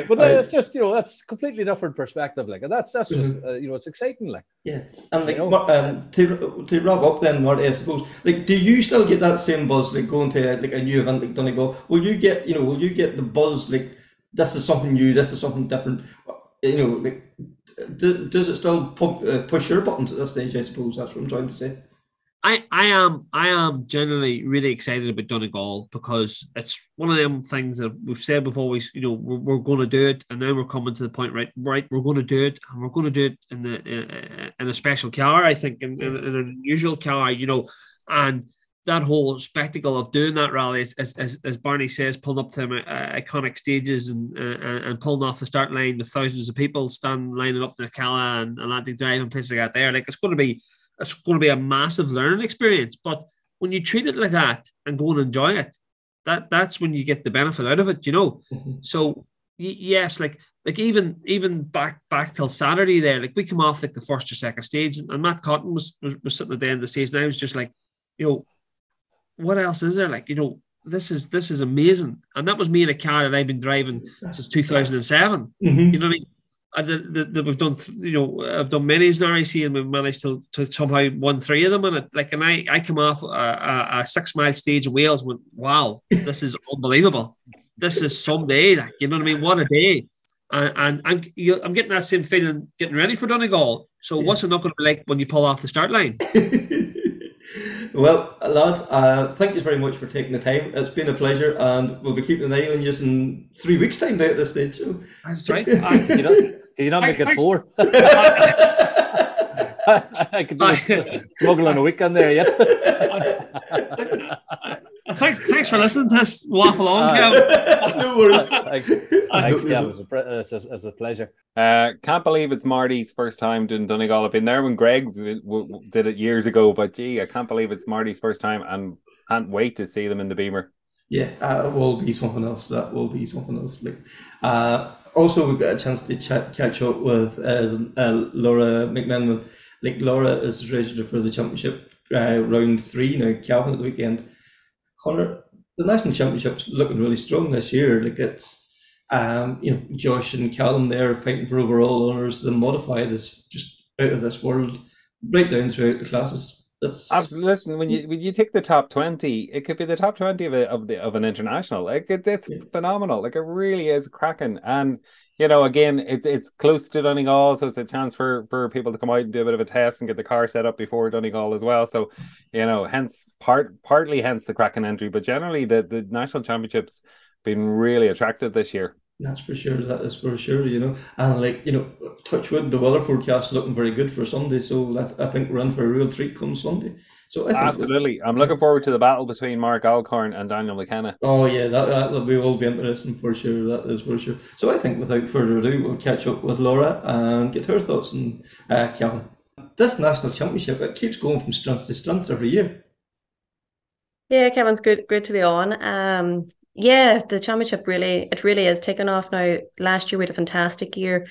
But it's just that's completely different perspective, like, and that's just it's exciting, like. Yeah, and like to wrap up then, Marty, I suppose, like, do you still get that same buzz, like, going to like a new event like Donegal? Will you get the buzz, like, this is something new, this is something different? Like, does it still push your buttons at this stage? I suppose that's what I'm trying to say. I am generally really excited about Donegal because it's one of them things that we've said before. We're going to do it, and now we're coming to the point, right? We're going to do it, and we're going to do it in a special car. I think in an unusual car, and that whole spectacle of doing that rally, as Barney says, pulling up to iconic stages and pulling off the start line with thousands of people lining up in the Cala and Atlantic Drive and places like that. There, like, it's going to be a massive learning experience. But when you treat it like that and go and enjoy it, that's when you get the benefit out of it, So yes, like even back till Saturday there, like, we come off like the first or second stage, and Matt Cotton was sitting at the end of the stage, and I was just like, what else is there? Like, this is amazing. And that was me in a car that I've been driving since 2007. You know what I mean? That we've done, I've done minis in RAC, and we've managed to somehow won 3 of them in it. Like, and I come off a 6-mile stage in Wales and went, wow, this is unbelievable. This is some day, like, you know what I mean? What a day. And I'm getting that same feeling getting ready for Donegal. So what's it not going to be like when you pull off the start line? Well, lads, thank you very much for taking the time. It's been a pleasure, and we'll be keeping an eye on you in 3 weeks' time now at this stage. So. That's right. Can you not make it 4? I could do smuggle on a weekend there yet. Thanks for listening to us waffle on, Kev. No worries. Thanks, Kev. It's a pleasure. Can't believe it's Marty's first time doing Donegal. I've been there when Greg did it years ago, but gee, I can't believe it's Marty's first time, and can't wait to see them in the Beamer. Yeah, it will be something else. That will be something else. Like, also we got a chance to catch up with Laura McMenamin. Like Laura is registered for the championship round 3 now. Calvin at the weekend. Connor, the national championship's looking really strong this year. Like it's, Josh and Callum there fighting for overall honours. The modified is just out of this world. Right down throughout the classes. That's Absolutely. Listen, when you take the top 20, it could be the top 20 of an international. Like it's phenomenal. Like it really is cracking. And again, it's close to Donegal, so it's a chance for people to come out and do a bit of a test and get the car set up before Donegal as well. So, hence partly hence the cracking entry, but generally the national championships been really attractive this year. That's for sure. That is for sure. And touch wood, the weather forecast looking very good for Sunday. So I think we're in for a real treat come Sunday. So I think absolutely, I'm looking forward to the battle between Mark Alcorn and Daniel McKenna. Oh yeah, that will be interesting for sure. That is for sure. So I think without further ado, we'll catch up with Laura and get her thoughts on Calvin. This national championship, it keeps going from strength to strength every year. Yeah, Kevin's good to be on. Yeah, the championship really is taking off now. Last year we had a fantastic year,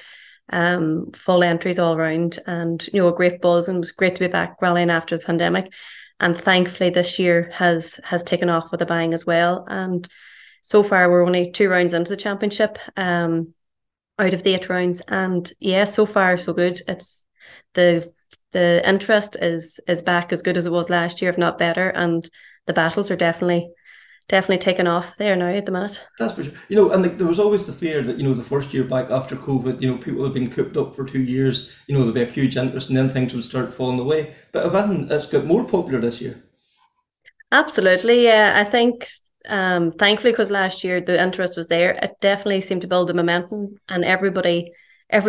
full entries all around, and a great buzz, and it was great to be back rallying after the pandemic. And thankfully this year has taken off with a bang as well. And so far we're only 2 rounds into the championship, out of the 8 rounds. And yeah, so far so good. It's the interest is back as good as it was last year, if not better, and the battles are definitely taken off there now at the minute. That's for sure. And there was always the fear that, the first year back after COVID, people had been cooped up for 2 years, there'd be a huge interest and then things would start falling away. But if anything, it's got more popular this year. Absolutely, yeah. I think, thankfully, because last year the interest was there, it definitely seemed to build a momentum, and everybody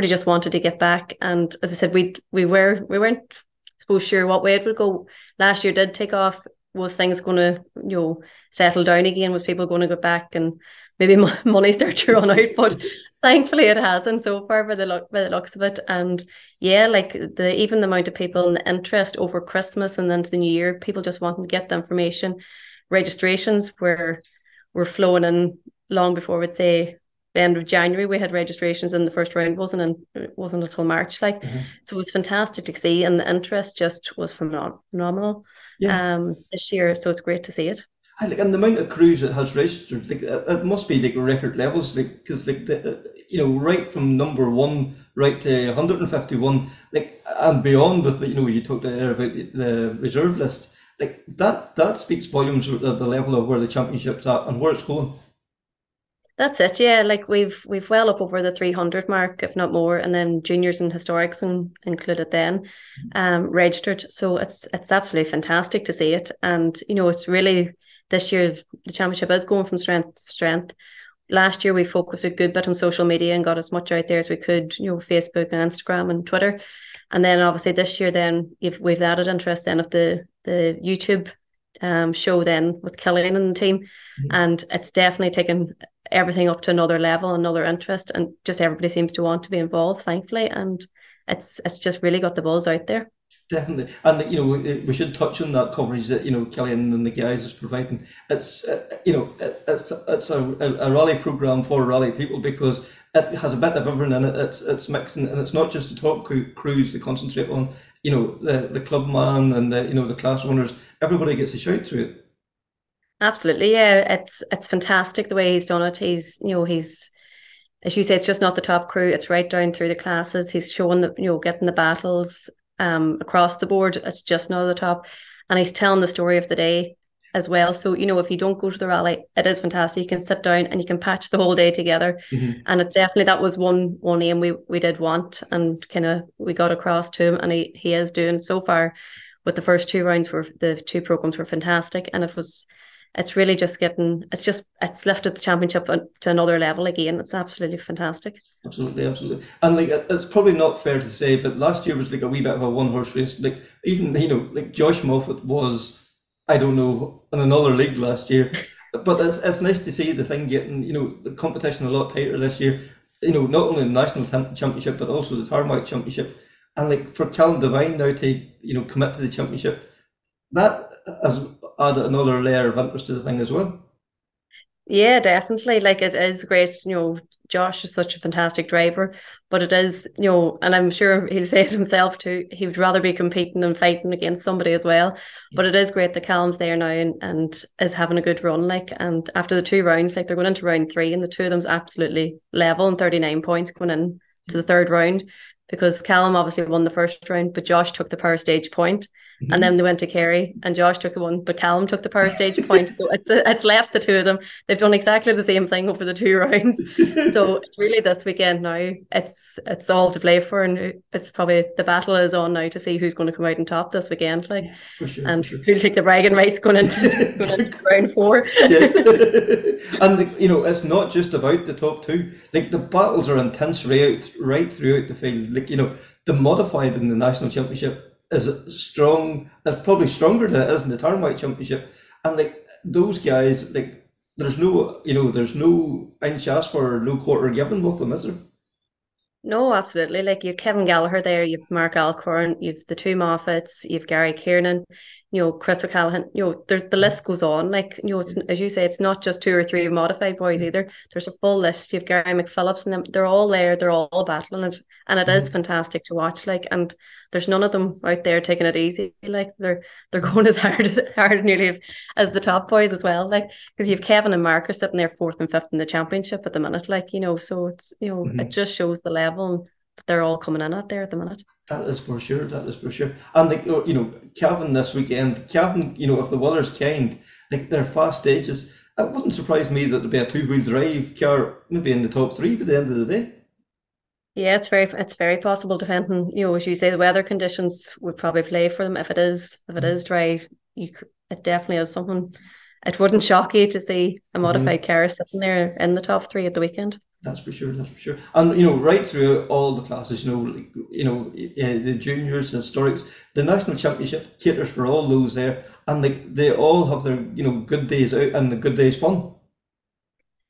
just wanted to get back. And as I said, we weren't suppose sure what way it would go. Last year did take off. Was things going to settle down again? Was people going to go back and maybe money start to run out? But thankfully it hasn't so far by the looks of it. And yeah, like even the amount of people and the interest over Christmas and then to the New Year, people just wanting to get the information. Registrations were flowing in long before, we'd say, the end of January. We had registrations in the first round, wasn't until March. So it was fantastic to see, and the interest just was phenomenal. Yeah. This year, so it's great to see it. And the amount of crews it has registered, it must be record levels, because right from number 1 right to 151, and beyond with you talked there about the reserve list, that speaks volumes of the level of where the championship's at and where it's going. That's it, yeah. We've well up over the 300 mark, if not more, and then juniors and historics included then, registered. So it's absolutely fantastic to see it, and it's really this year the championship is going from strength to strength. Last year we focused a good bit on social media and got as much out there as we could, Facebook and Instagram and Twitter, and then obviously this year then we've added interest then of the YouTube show then with Killian and the team, and it's definitely taken everything up to another level, another interest, and just everybody seems to want to be involved, thankfully, and it's just really got the buzz out there. Definitely, and we should touch on that coverage that Killian and the guys is providing. It's it's a rally program for rally people, because it has a bit of everything in it. It's mixing, and it's not just the top crews to concentrate on. The clubman and the class runners. Everybody gets a shout through it. Absolutely, yeah. It's fantastic the way he's done it. He's as you say, it's just not the top crew. It's right down through the classes. He's showing getting the battles across the board. It's just not the top, and he's telling the story of the day as well. So if you don't go to the rally, it is fantastic. You can sit down and you can patch the whole day together, and it's definitely that was one aim we did want, and we got across to him, and he is doing so far. With the first 2 rounds, the 2 programs were fantastic, and it's really just it's lifted the championship to another level again. It's absolutely fantastic. Absolutely. And it's probably not fair to say, but last year was a wee bit of a one-horse race. Even Josh Moffat was, I don't know, in another league last year. But it's nice to see the thing getting, the competition a lot tighter this year. Not only the national championship, but also the Tarmac championship. And for Callum Devine now to commit to the championship, that has added another layer of interest to the thing as well. Yeah, definitely. Like it is great. Josh is such a fantastic driver, but it is, and I'm sure he'll say it himself too. He would rather be competing and fighting against somebody as well. But it is great that Callum's there now and is having a good run. Like, and after the 2 rounds, like they're going into round 3, and the two of them's absolutely level and 39 points going in to the third round, because Callum obviously won the first round, but Josh took the power stage point. And then they went to Kerry, and Josh took the one, but Callum took the power stage point. So it's left the two of them. They've done exactly the same thing over the 2 rounds. So it's really this weekend now. It's all to play for, and it's probably the battle is on now to see who's going to come out on top this weekend. Like, for sure, and for sure. who'll take the bragging rights going into round 4. Yes. And it's not just about the top 2. Like the battles are intense right throughout the field. Like the modified in the national championship is strong. It's probably stronger than it is in the Turnwhite Championship. And like those guys, like there's no inch asked for, no quarter given with them, is there? No, absolutely. Like you've Kevin Gallagher there, you've Mark Alcorn, you've the two Moffats, you've Gary Kiernan, Chris O'Callaghan, there's the list goes on. Like, it's, as you say, it's not just 2 or 3 modified boys either. There's a full list. You've Gary McPhillips and them, they're all there, they're all battling it. And it is fantastic to watch. Like, and there's none of them out there taking it easy. Like they're going as hard nearly as the top boys as well. Like, because you've Kevin and Marcus sitting there 4th and 5th in the championship at the minute. Like, so it's it just shows the level that they're all coming in at there at the minute. That is for sure. And like Cavan this weekend, Cavan, if the weather's kind, like their fast stages, it wouldn't surprise me that there'd be a 2-wheel drive car maybe in the top 3 by the end of the day. Yeah, it's very possible, depending, as you say, the weather conditions would probably play for them. If it is dry, it definitely is something. It wouldn't shock you to see a modified car sitting there in the top 3 at the weekend. That's for sure. And right through all the classes, the juniors, the historics, the national championship caters for all those there, and they all have their good days out and the good days fun.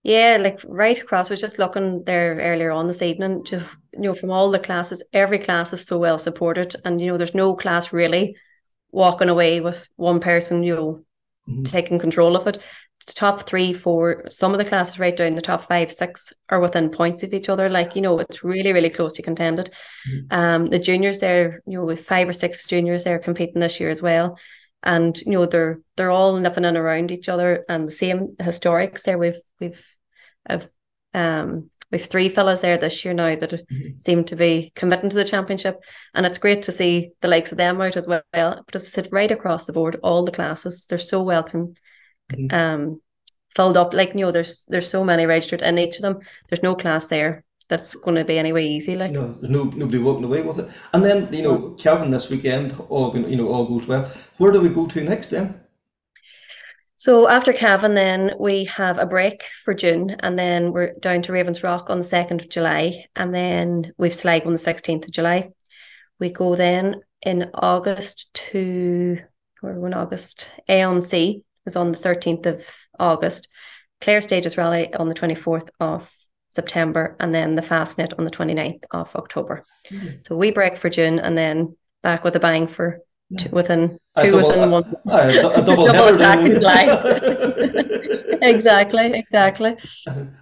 Yeah, like right across. I was just looking there earlier on this evening. Just from all the classes, every class is so well supported, and there's no class really walking away with one person taking control of it. The top 3, 4, some of the classes right down the top 5, 6 are within points of each other. Like it's really, really closely contended. The juniors there, with 5 or 6 juniors there competing this year as well, and they're all nipping in around each other. And the same historics there. We've 3 fellas there this year now that seem to be committing to the championship, and it's great to see the likes of them out as well. But as I said, right across the board, all the classes, they're so welcome. Filled up. Like there's so many registered in each of them. There's no class there that's going to be any way easy. Like no, there's nobody walking away with it. And then Cavan this weekend, all goes well. Where do we go to next then? So after Cavan, then we have a break for June, and then we're down to Ravensrock on the 2nd of July, and then we've Sligo on the 16th of July. We go then in August to A&C is on the 13th of August, Clare Stages Rally on the 24th of September, and then the Fastnet on the 29th of October. So we break for June, and then back with a bang for within one. A double attack in July. Exactly.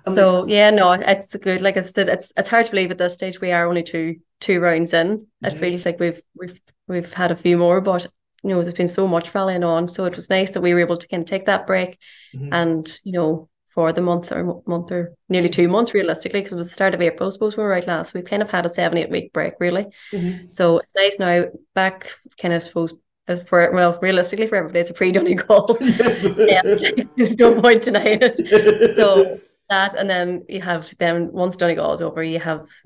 So it's good. Like I said, it's hard to believe at this stage we are only two rounds in. It feels like we've had a few more, but there's been so much rallying on. So it was nice that we were able to kind of take that break, and for the month or nearly 2 months realistically, because it was the start of April. I suppose we were right last. We've kind of had a 7-8 week break really. So it's nice now back. Kind of suppose realistically for everybody it's a pre-Donegal. No point denying it. So that, and then you have once Donegal is over,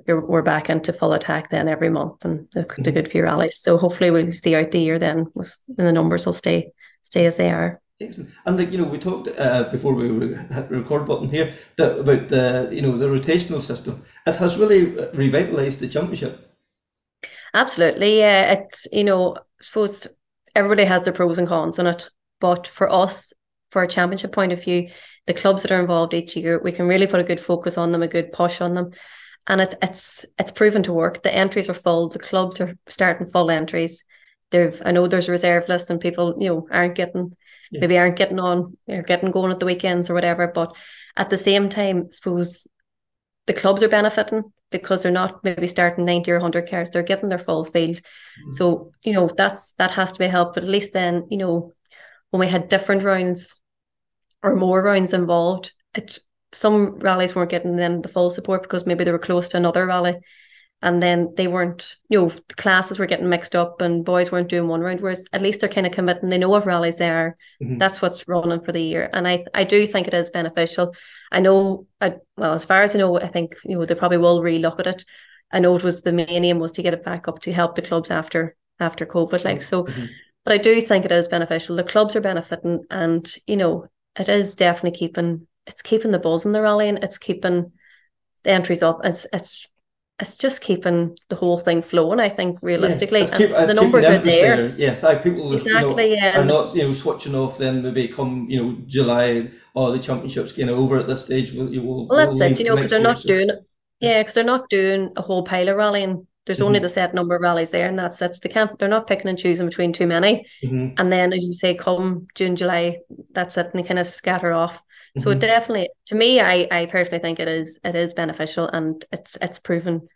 we're back into full attack then every month, and the good few rallies. So hopefully we'll see out the year then, and the numbers will stay as they are. Excellent. And we talked before we hit the record button here about the rotational system. It has really revitalised the championship. Absolutely, yeah. It's I suppose everybody has their pros and cons in it, but for us, for a championship point of view, the clubs that are involved each year, we can really put a good focus on them, a good push on them, and it's proven to work. The entries are full. The clubs are starting full entries. I know there's a reserve list, and people aren't getting maybe aren't getting on or getting going at the weekends or whatever. But at the same time, I suppose the clubs are benefiting because they're not maybe starting 90 or 100 cars, they're getting their full field. So, that has to be a help. But at least then, when we had different rounds or more rounds involved, some rallies weren't getting then the full support because maybe they were close to another rally. And then they weren't, the classes were getting mixed up and boys weren't doing one round, whereas at least they're kind of committing. They know of rallies there. That's what's running for the year. And I do think it is beneficial. I know, as far as I know, I think, they probably will relook at it. I know it was the main aim was to get it back up to help the clubs after COVID. But I do think it is beneficial. The clubs are benefiting and, it is definitely keeping the buzz in the rally and it's keeping the entries up. It's just keeping the whole thing flowing, I think, realistically. The numbers are there. Yes, people are not, switching off then maybe come, July or the championship's getting over at this stage. Well, that's it, because they're not doing it. Yeah, because they're not doing a whole pile of rallying. There's only the set number of rallies there, and that's it. They're not picking and choosing between too many. And then, as you say, come June, July, that's it, and they kind of scatter off. So it definitely, to me, I personally think it is beneficial, and it's proven.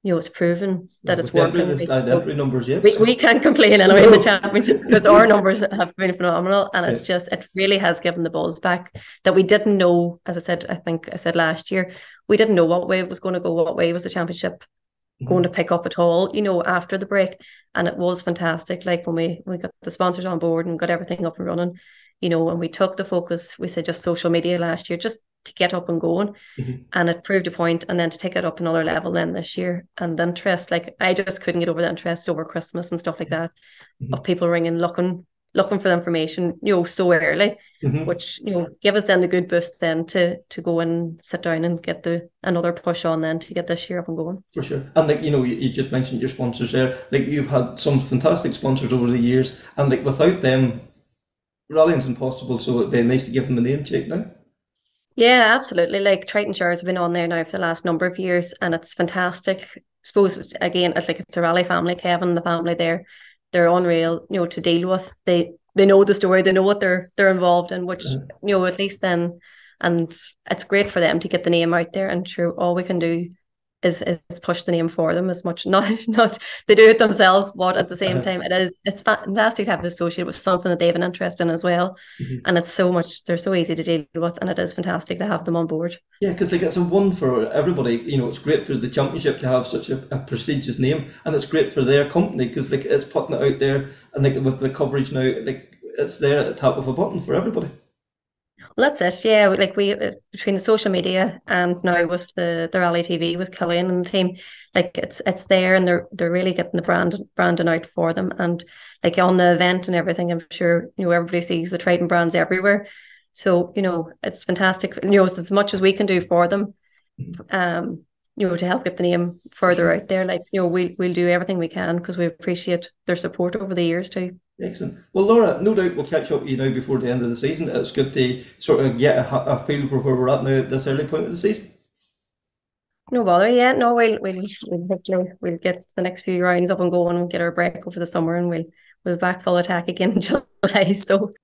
It's proven that it's working. Numbers, we can't complain anyway in the championship because our numbers have been phenomenal, and it's just it really has given the buzz back that we didn't know. As I said, I think I said last year, we didn't know what way it was going to go. What way was the championship going to pick up at all? After the break, and it was fantastic. Like when we got the sponsors on board and got everything up and running. When we took the focus, we said just social media last year, just to get up and going, and it proved a point. And then to take it up another level then this year, and the interest, like I just couldn't get over the interest over Christmas and stuff like that, of people ringing, looking for the information, so early, which give us then the good boost then to go and sit down and get another push on then to get this year up and going. For sure. And you just mentioned your sponsors there. Like you've had some fantastic sponsors over the years, and like without them, rallying's impossible, so it'd be nice to give them a name check now. Yeah, absolutely. Like Triton Shires have been on there now for the last number of years, and it's fantastic. I suppose again, it's a rally family. Kevin, the family there, they're unreal. To deal with. They know the story. They know what they're involved in. Which at least then, and it's great for them to get the name out there. And sure, all we can do is push the name for them as much. Not they do it themselves, but at the same time, it's fantastic to have it associated with something that they have an interest in as well. And it's so much, they're so easy to deal with, and it is fantastic to have them on board. Yeah, because it's a one for everybody. It's great for the championship to have such a prestigious name, and it's great for their company because it's putting it out there, and with the coverage now, it's there at the top of a button for everybody. Well, that's it. Yeah, we between the social media and now with the Rally TV with Killian and the team, it's there, and they're really getting the branding out for them, and on the event and everything. I'm sure everybody sees the Triton brands everywhere, so it's fantastic. It's as much as we can do for them, to help get the name further out there. We'll do everything we can because we appreciate their support over the years too. Excellent. Well, Laura, no doubt we'll catch up with you now before the end of the season. It's good to sort of get a feel for where we're at now at this early point of the season. No bother. Yeah, no, we'll get the next few rounds up and going. We'll get our break over the summer, and we'll be back full attack again in July. So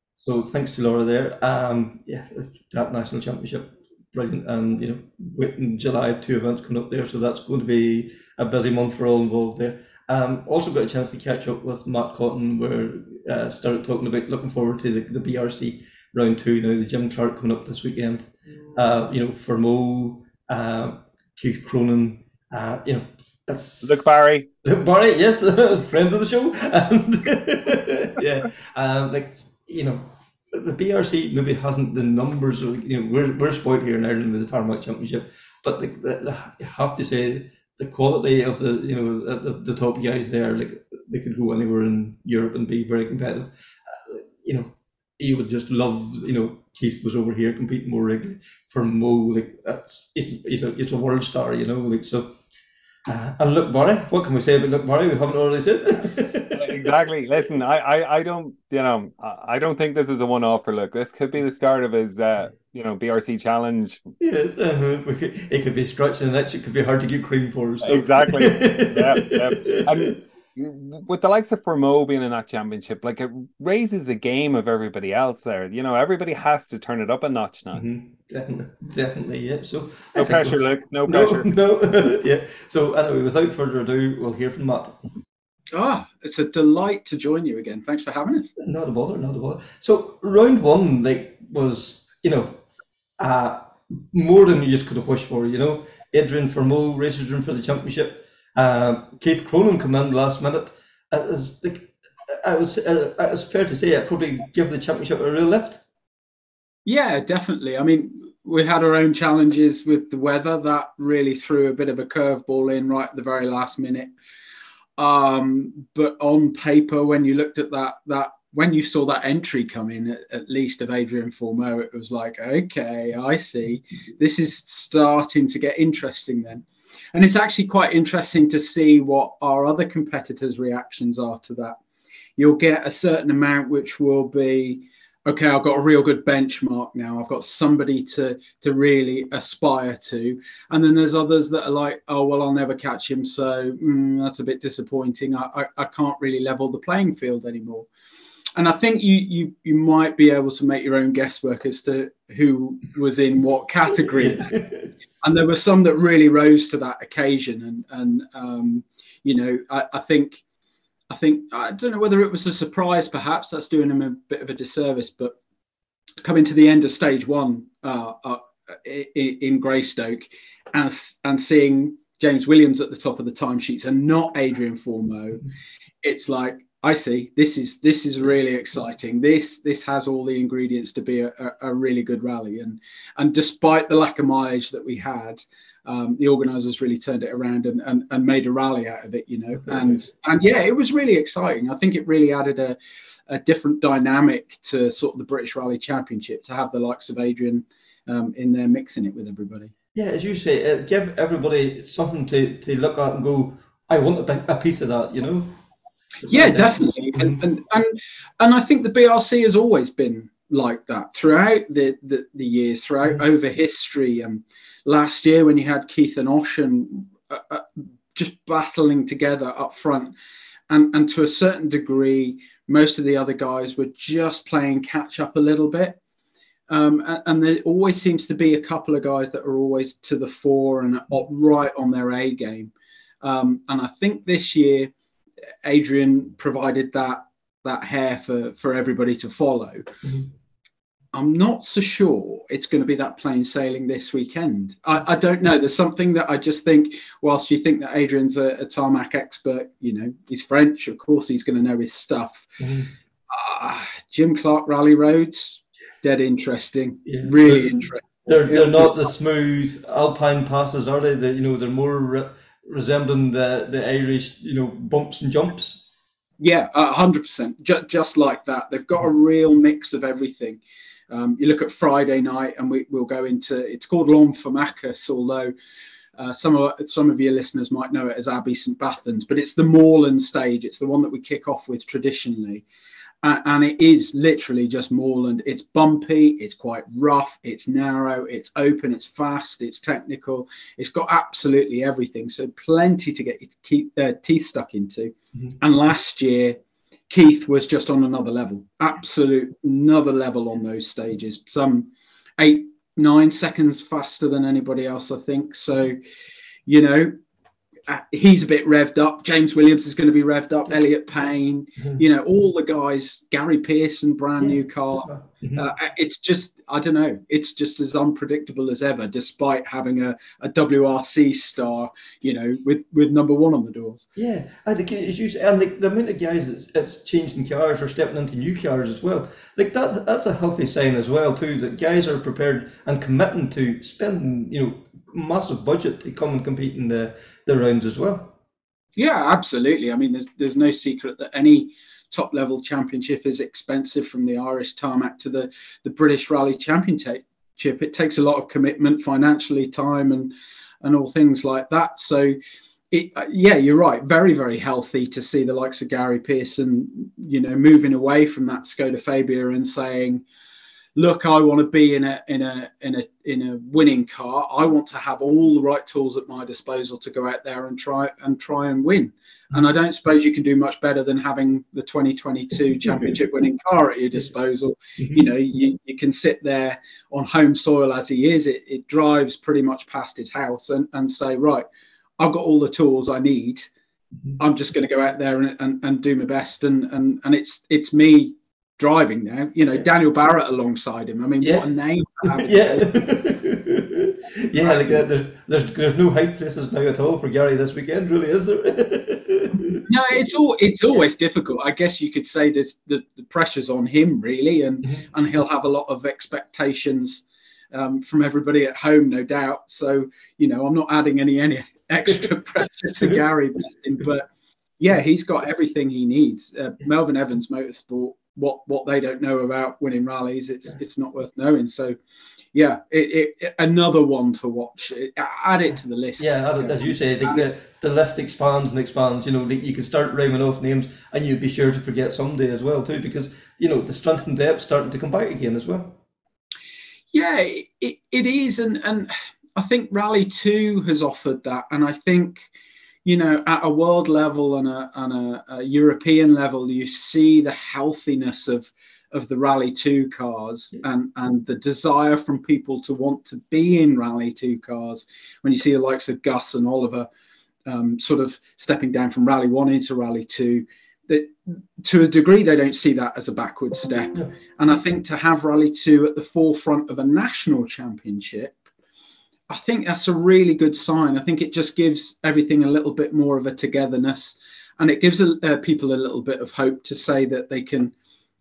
thanks to Laura there. That national championship, brilliant, and in July 2 events coming up there, so that's going to be a busy month for all involved there. Also got a chance to catch up with Matt Cotton, where started talking about looking forward to the BRC round 2 now, the Jim Clark coming up this weekend. For Mo, Keith Cronin, that's Luke Barry. Luke Barry, yes, friend of the show. And the BRC maybe hasn't the numbers of, we're spoiled here in Ireland with the Tarmac Championship, but I have to say the quality of the top guys there, they could go anywhere in Europe and be very competitive. You would just love, Keith was over here competing more regularly. For Mo, he's a world star, so. And Luke Barry, what can we say about Luke Barry? We haven't already said. Exactly. Listen, I don't, I don't think this is a one-off for Luke. This could be the start of his, BRC challenge. Yes, it could be scratching an itch. It could be hard to get cream for. So. Exactly. Yeah. with the likes of Fermo being in that championship, like it raises the game of everybody else there. You know, everybody has to turn it up a notch now. Definitely, yeah. So no pressure, Luke. No no, pressure. No, yeah. So anyway, without further ado, we'll hear from Matt. It's a delight to join you again. Thanks for having us. Not a bother, not a bother. So round one, like, was, you know, more than you just could have wished for. You know, Adrian Fermo races room for the championship. Keith Cronin come in last minute. It was like, it's fair to say it probably give the championship a real lift. Yeah, definitely. I mean, we had our own challenges with the weather that really threw a bit of a curveball in right at the very last minute. But on paper, when you looked at that when you saw that entry come in, at least of Adrian Formeau, it was like, okay, I see. This is starting to get interesting then. And it's actually quite interesting to see what our other competitors' reactions are to that. You'll get a certain amount which will be, okay, I've got a real good benchmark now. I've got somebody to really aspire to. And then there's others that are like, oh, well, I'll never catch him. So that's a bit disappointing. I can't really level the playing field anymore. And I think you might be able to make your own guesswork as to who was in what category. And there were some that really rose to that occasion. And you know, I think, I don't know whether it was a surprise, perhaps that's doing him a bit of a disservice, but coming to the end of stage one in Greystoke and seeing James Williams at the top of the timesheets and not Adrian Formeau, it's like, I see, this is really exciting. This has all the ingredients to be a really good rally. And despite the lack of mileage that we had, the organisers really turned it around and made a rally out of it, you know. And yeah, it was really exciting. I think it really added a different dynamic to sort of the British Rally Championship to have the likes of Adrian in there mixing it with everybody. Yeah, as you say, give everybody something to look at and go, I want a piece of that, you know. Yeah, definitely. And I think the BRC has always been like that throughout the years, throughout over history. Last year when you had Keith and Oshin just battling together up front, and to a certain degree, most of the other guys were just playing catch up a little bit. And there always seems to be a couple of guys that are always to the fore and right on their A game. And I think this year, Adrian provided that hair for everybody to follow. I'm not so sure it's going to be that plain sailing this weekend. I don't know. There's something that I just think, whilst you think that Adrian's a tarmac expert, you know, he's French, of course he's going to know his stuff. Jim Clark Rally Roads, dead interesting, really interesting. They're not the smooth Alpine passes, are they? You know, they're more resembling the Irish, you know, bumps and jumps. Yeah, 100%. Just like that. They've got a real mix of everything. You look at Friday night, and we'll go into, it's called L'Enfamacus, although some of your listeners might know it as Abbey St Bathans, but it's the moorland stage. It's the one that we kick off with traditionally. And it is literally just moorland. It's bumpy, it's quite rough, it's narrow, it's open, it's fast, it's technical. It's got absolutely everything. So plenty to get your teeth stuck into. And last year, Keith was just on another level, absolute another level on those stages. Some 8-9 seconds faster than anybody else, I think. So, you know, he's a bit revved up. James Williams is going to be revved up. Elliot Payne, you know, all the guys. Gary Pearson, brand new car. It's just, I don't know. It's just as unpredictable as ever, despite having a WRC star, you know, with number one on the doors. Yeah, I think as you say, and like the amount of guys that's changed in cars or stepping into new cars as well. Like that's a healthy sign as well too. That guys are prepared and committing to spending, you know, massive budget to come and compete in the rounds as well. Yeah, absolutely. I mean, there's no secret that any top level championship is expensive, from the Irish tarmac to the British Rally Championship. It takes a lot of commitment financially, time and all things like that. So yeah, you're right. Very, very healthy to see the likes of Gary Pearson, you know, moving away from that Skoda Fabia and saying, look, I want to be in a winning car. I want to have all the right tools at my disposal to go out there and try and win. And I don't suppose you can do much better than having the 2022 championship winning car at your disposal. You know, you can sit there on home soil as he is. It drives pretty much past his house and say, right, I've got all the tools I need. I'm just going to go out there and do my best. And it's me driving now. You know, Daniel Barrett alongside him. I mean, what a name to have. Yeah, like there's no high places now at all for Gary this weekend, really, is there? No, it's always difficult. I guess you could say there's the pressure's on him, really, and he'll have a lot of expectations from everybody at home, no doubt. So, you know, I'm not adding any extra pressure to Gary, but yeah, he's got everything he needs. Melvin Evans Motorsport, what they don't know about winning rallies, it's not worth knowing. So, yeah, another one to watch. Add it to the list. Yeah, as you say, the list expands and expands. You know, you can start rhyming off names, and you'd be sure to forget someday as well too, because you know the strength and depth starting to come back again as well. Yeah, it is, and I think Rally 2 has offered that, and I think, you know, at a world level and a European level, you see the healthiness of the Rally 2 cars and the desire from people to want to be in Rally 2 cars. When you see the likes of Gus and Oliver sort of stepping down from Rally 1 into Rally 2, that to a degree they don't see that as a backward step. And I think to have Rally 2 at the forefront of a national championship, I think that's a really good sign. I think it just gives everything a little bit more of a togetherness, and it gives people a little bit of hope to say that they can,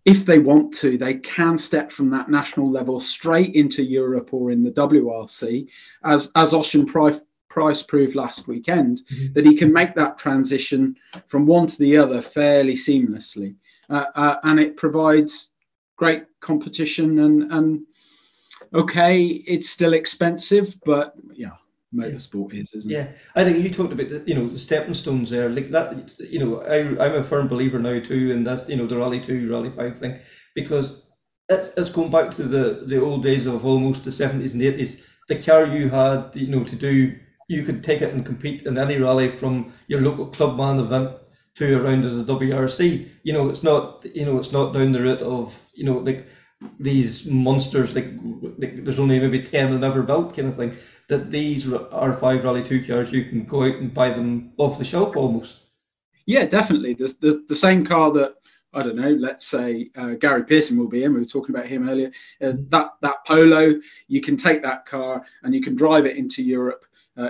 if they want to, they can step from that national level straight into Europe or in the WRC, as Ocean Price proved last weekend, that he can make that transition from one to the other fairly seamlessly. And it provides great competition and okay, it's still expensive, but yeah, motorsport isn't it? Yeah, I think you talked about the stepping stones there, like that. You know, I'm a firm believer now too, and that's the Rally 2, Rally 5 thing, because it's going back to the old days of almost the 70s and 80s. The car you had, to do, you could take it and compete in any rally from your local clubman event to around as a WRC. It's not down the route of like these monsters, like there's only maybe 10 and ever built kind of thing, that these R5 Rally 2 cars, you can go out and buy them off the shelf almost. Yeah, definitely. The same car that, I don't know, let's say Gary Pearson will be in, we were talking about him earlier, that Polo, you can take that car and you can drive it into Europe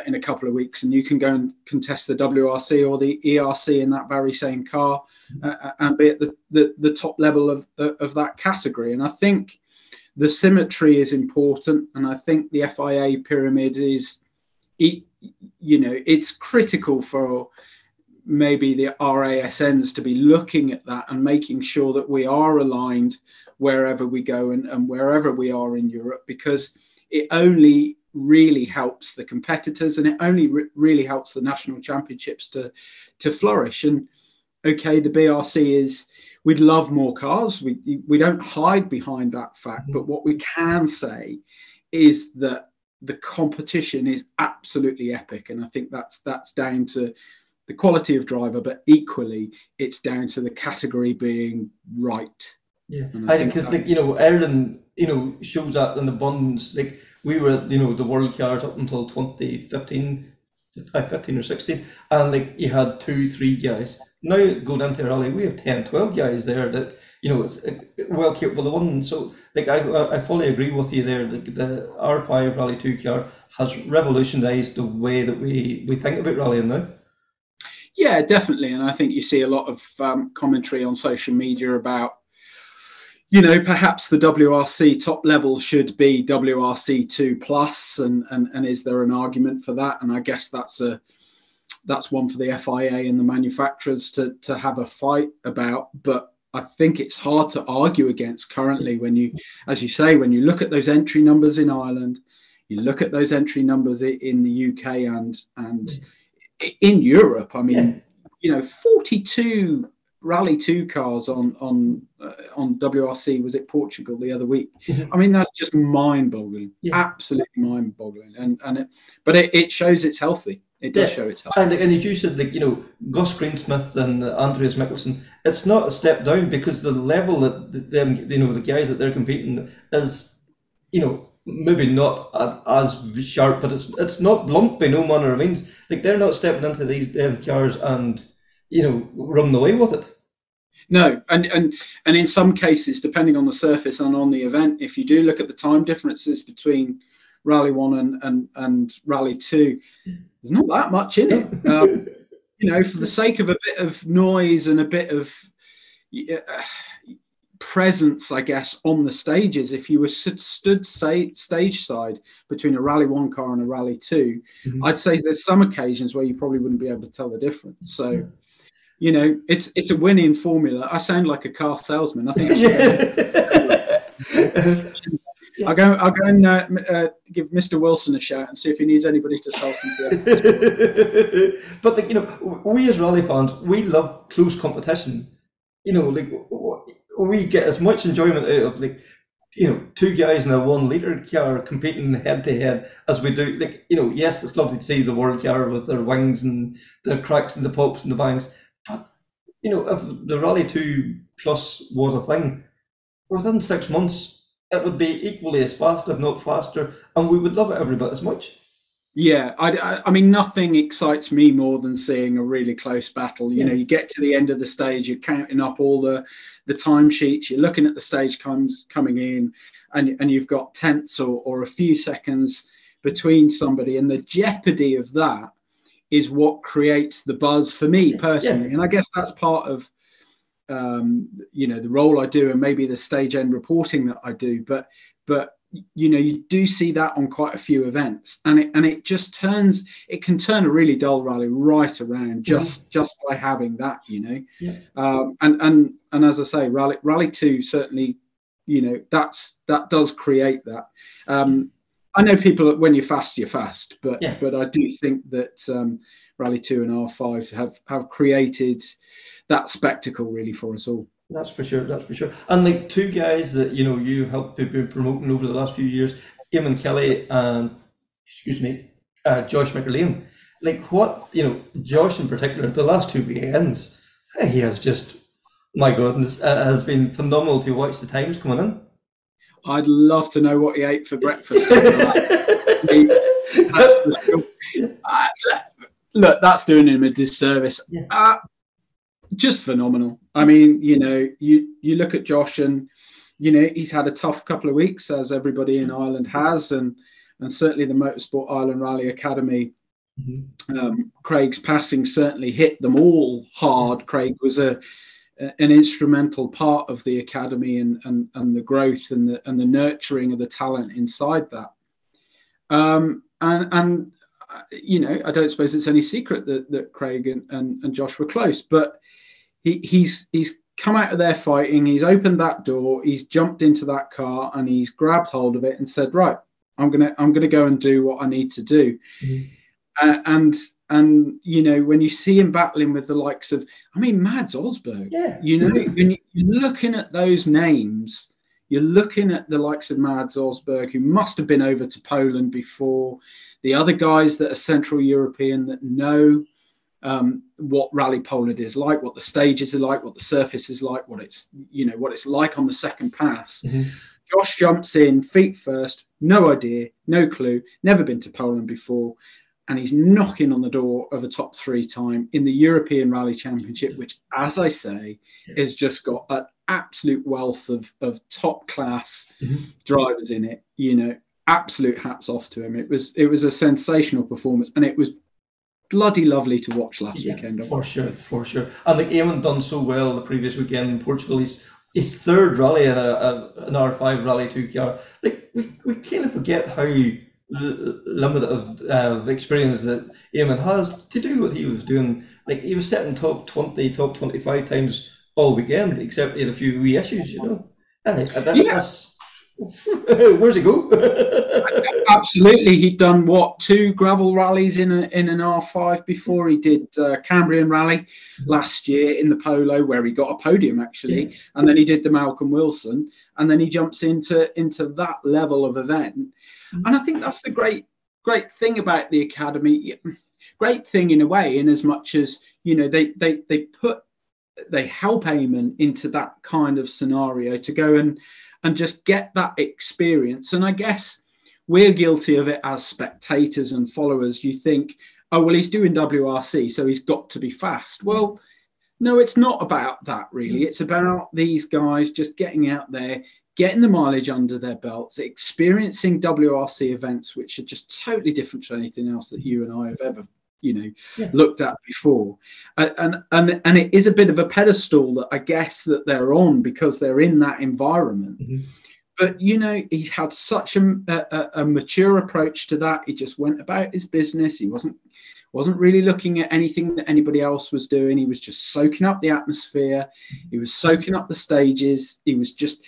in a couple of weeks, and you can go and contest the WRC or the ERC in that very same car and be at the top level of that category. And I think the symmetry is important, and I think the FIA pyramid is, it's critical for maybe the RASNs to be looking at that and making sure that we are aligned wherever we go and wherever we are in Europe, because it only really helps the competitors, and it only really helps the national championships to flourish. And okay, the BRC is, we'd love more cars, we don't hide behind that fact, but what we can say is that the competition is absolutely epic, and I think that's down to the quality of driver, but equally it's down to the category being right. Yeah, I think because Ireland shows that in abundance. Like we were at the World Cars up until 2015, 15 or 16, and like you had 2-3 guys. Now going into rally, we have 10-12 guys there that it's well capable of winning. So like I fully agree with you there. The R5 Rally 2 car has revolutionised the way that we think about rallying now. Yeah, definitely. And I think you see a lot of commentary on social media about, perhaps the WRC top level should be WRC 2 plus, and is there an argument for that? And I guess that's one for the FIA and the manufacturers to have a fight about. But I think it's hard to argue against currently when you, as you say, when you look at those entry numbers in Ireland, you look at those entry numbers in the UK and in Europe. I mean, 42 Rally 2 cars on WRC, was it Portugal the other week? I mean, that's just mind-boggling, absolutely mind-boggling, but it shows it's healthy. It does show it's healthy. And as you said, like, you know, Gus Greensmith and Andreas Mikkelsen, it's not a step down, because the level that them, you know, the guys that they're competing is, you know, maybe not as sharp, but it's not blunt by no manner of means. Like, they're not stepping into these cars and, you know, running away with it. No, and in some cases, depending on the surface and on the event, if you do look at the time differences between Rally 1 and Rally 2, there's not that much in it. You know, for the sake of a bit of noise and a bit of presence, I guess, on the stages, if you were stood stage side between a Rally 1 car and a Rally 2, I'd say there's some occasions where you probably wouldn't be able to tell the difference. So, you know, it's a winning formula. I sound like a car salesman. I think I'll go and give Mr. Wilson a shout and see if he needs anybody to sell something else. But, like, you know, we as rally fans, we love close competition. You know, like, we get as much enjoyment out of, like, you know, two guys in a 1 litre car competing head to head as we do. Like, you know, yes, it's lovely to see the world car with their wings and their cracks and the pops and the bangs. But, you know, if the Rally 2 Plus was a thing, within 6 months, it would be equally as fast, if not faster, and we would love it every bit as much. Yeah, I mean, nothing excites me more than seeing a really close battle. You know, you get to the end of the stage, you're counting up all the timesheets, you're looking at the stage coming in, and you've got tenths or a few seconds between somebody, and the jeopardy of that is what creates the buzz for me personally. And I guess that's part of you know, the role I do, and maybe the stage end reporting that I do, but you know, you do see that on quite a few events, and it just turns, it can turn a really dull rally right around just by having that, you know. And as I say, rally 2 certainly, you know, that does create that. I know people, when you're fast, but I do think that Rally 2 and R5 have created that spectacle really for us all. That's for sure. That's for sure. And, like, two guys that, you know, you've helped be promoting over the last few years, Eamon Kelly and Josh McLean. Like, what, you know, Josh in particular, the last 2 weekends, he has just, my goodness, has been phenomenal to watch the times coming in. I'd love to know what he ate for breakfast. Look, that's doing him a disservice. Just phenomenal. I mean, you know, you look at Josh, and, you know, he's had a tough couple of weeks, as everybody in Ireland has, and certainly the Motorsport Ireland Rally Academy. Craig's passing certainly hit them all hard. Craig was an instrumental part of the academy and the growth and the nurturing of the talent inside that. And you know, I don't suppose it's any secret that Craig and Josh were close, but he's come out of there fighting. He's opened that door. He's jumped into that car and he's grabbed hold of it and said, "Right, I'm gonna go and do what I need to do." And you know, when you see him battling with the likes of, I mean, Mads Osberg, you know, when you're looking at those names, you're looking at the likes of Mads Osberg, who must have been over to Poland before, the other guys that are Central European that know what Rally Poland is like, what the stages are like, what the surface is like, what it's, you know, what it's like on the second pass. Josh jumps in feet first, no idea, no clue, never been to Poland before, and he's knocking on the door of a top 3 time in the European Rally Championship, which, as I say, has just got an absolute wealth of top class drivers in it. You know, absolute hats off to him. It was a sensational performance, and it was bloody lovely to watch last weekend. For sure. And, like, Eamon done so well the previous weekend in Portugal. His 3rd rally in an R5 Rally 2 car. Like, we kind of forget how limited of experience that Eamon has to do what he was doing. Like, he was setting top 20, top 25 times all weekend, except he had a few wee issues, you know. That's Where's he go? Absolutely, he'd done what, 2 gravel rallies in an R5 before. He did Cambrian Rally last year in the Polo, where he got a podium actually, and then he did the Malcolm Wilson, and then he jumps into that level of event. And I think that's the great thing about the academy. Great thing in a way, in as much as, you know, they help Eamon into that kind of scenario to go and just get that experience. And I guess we're guilty of it as spectators and followers. You think, oh, well, he's doing WRC, so he's got to be fast. Well, no, it's not about that, really. It's about these guys just getting out there, getting the mileage under their belts, experiencing WRC events, which are just totally different to anything else that you and I have ever, you know, looked at before. And it is a bit of a pedestal that I guess that they're on because they're in that environment. But, you know, he had such a mature approach to that. He just went about his business. He wasn't really looking at anything that anybody else was doing. He was just soaking up the atmosphere. He was soaking up the stages. He was just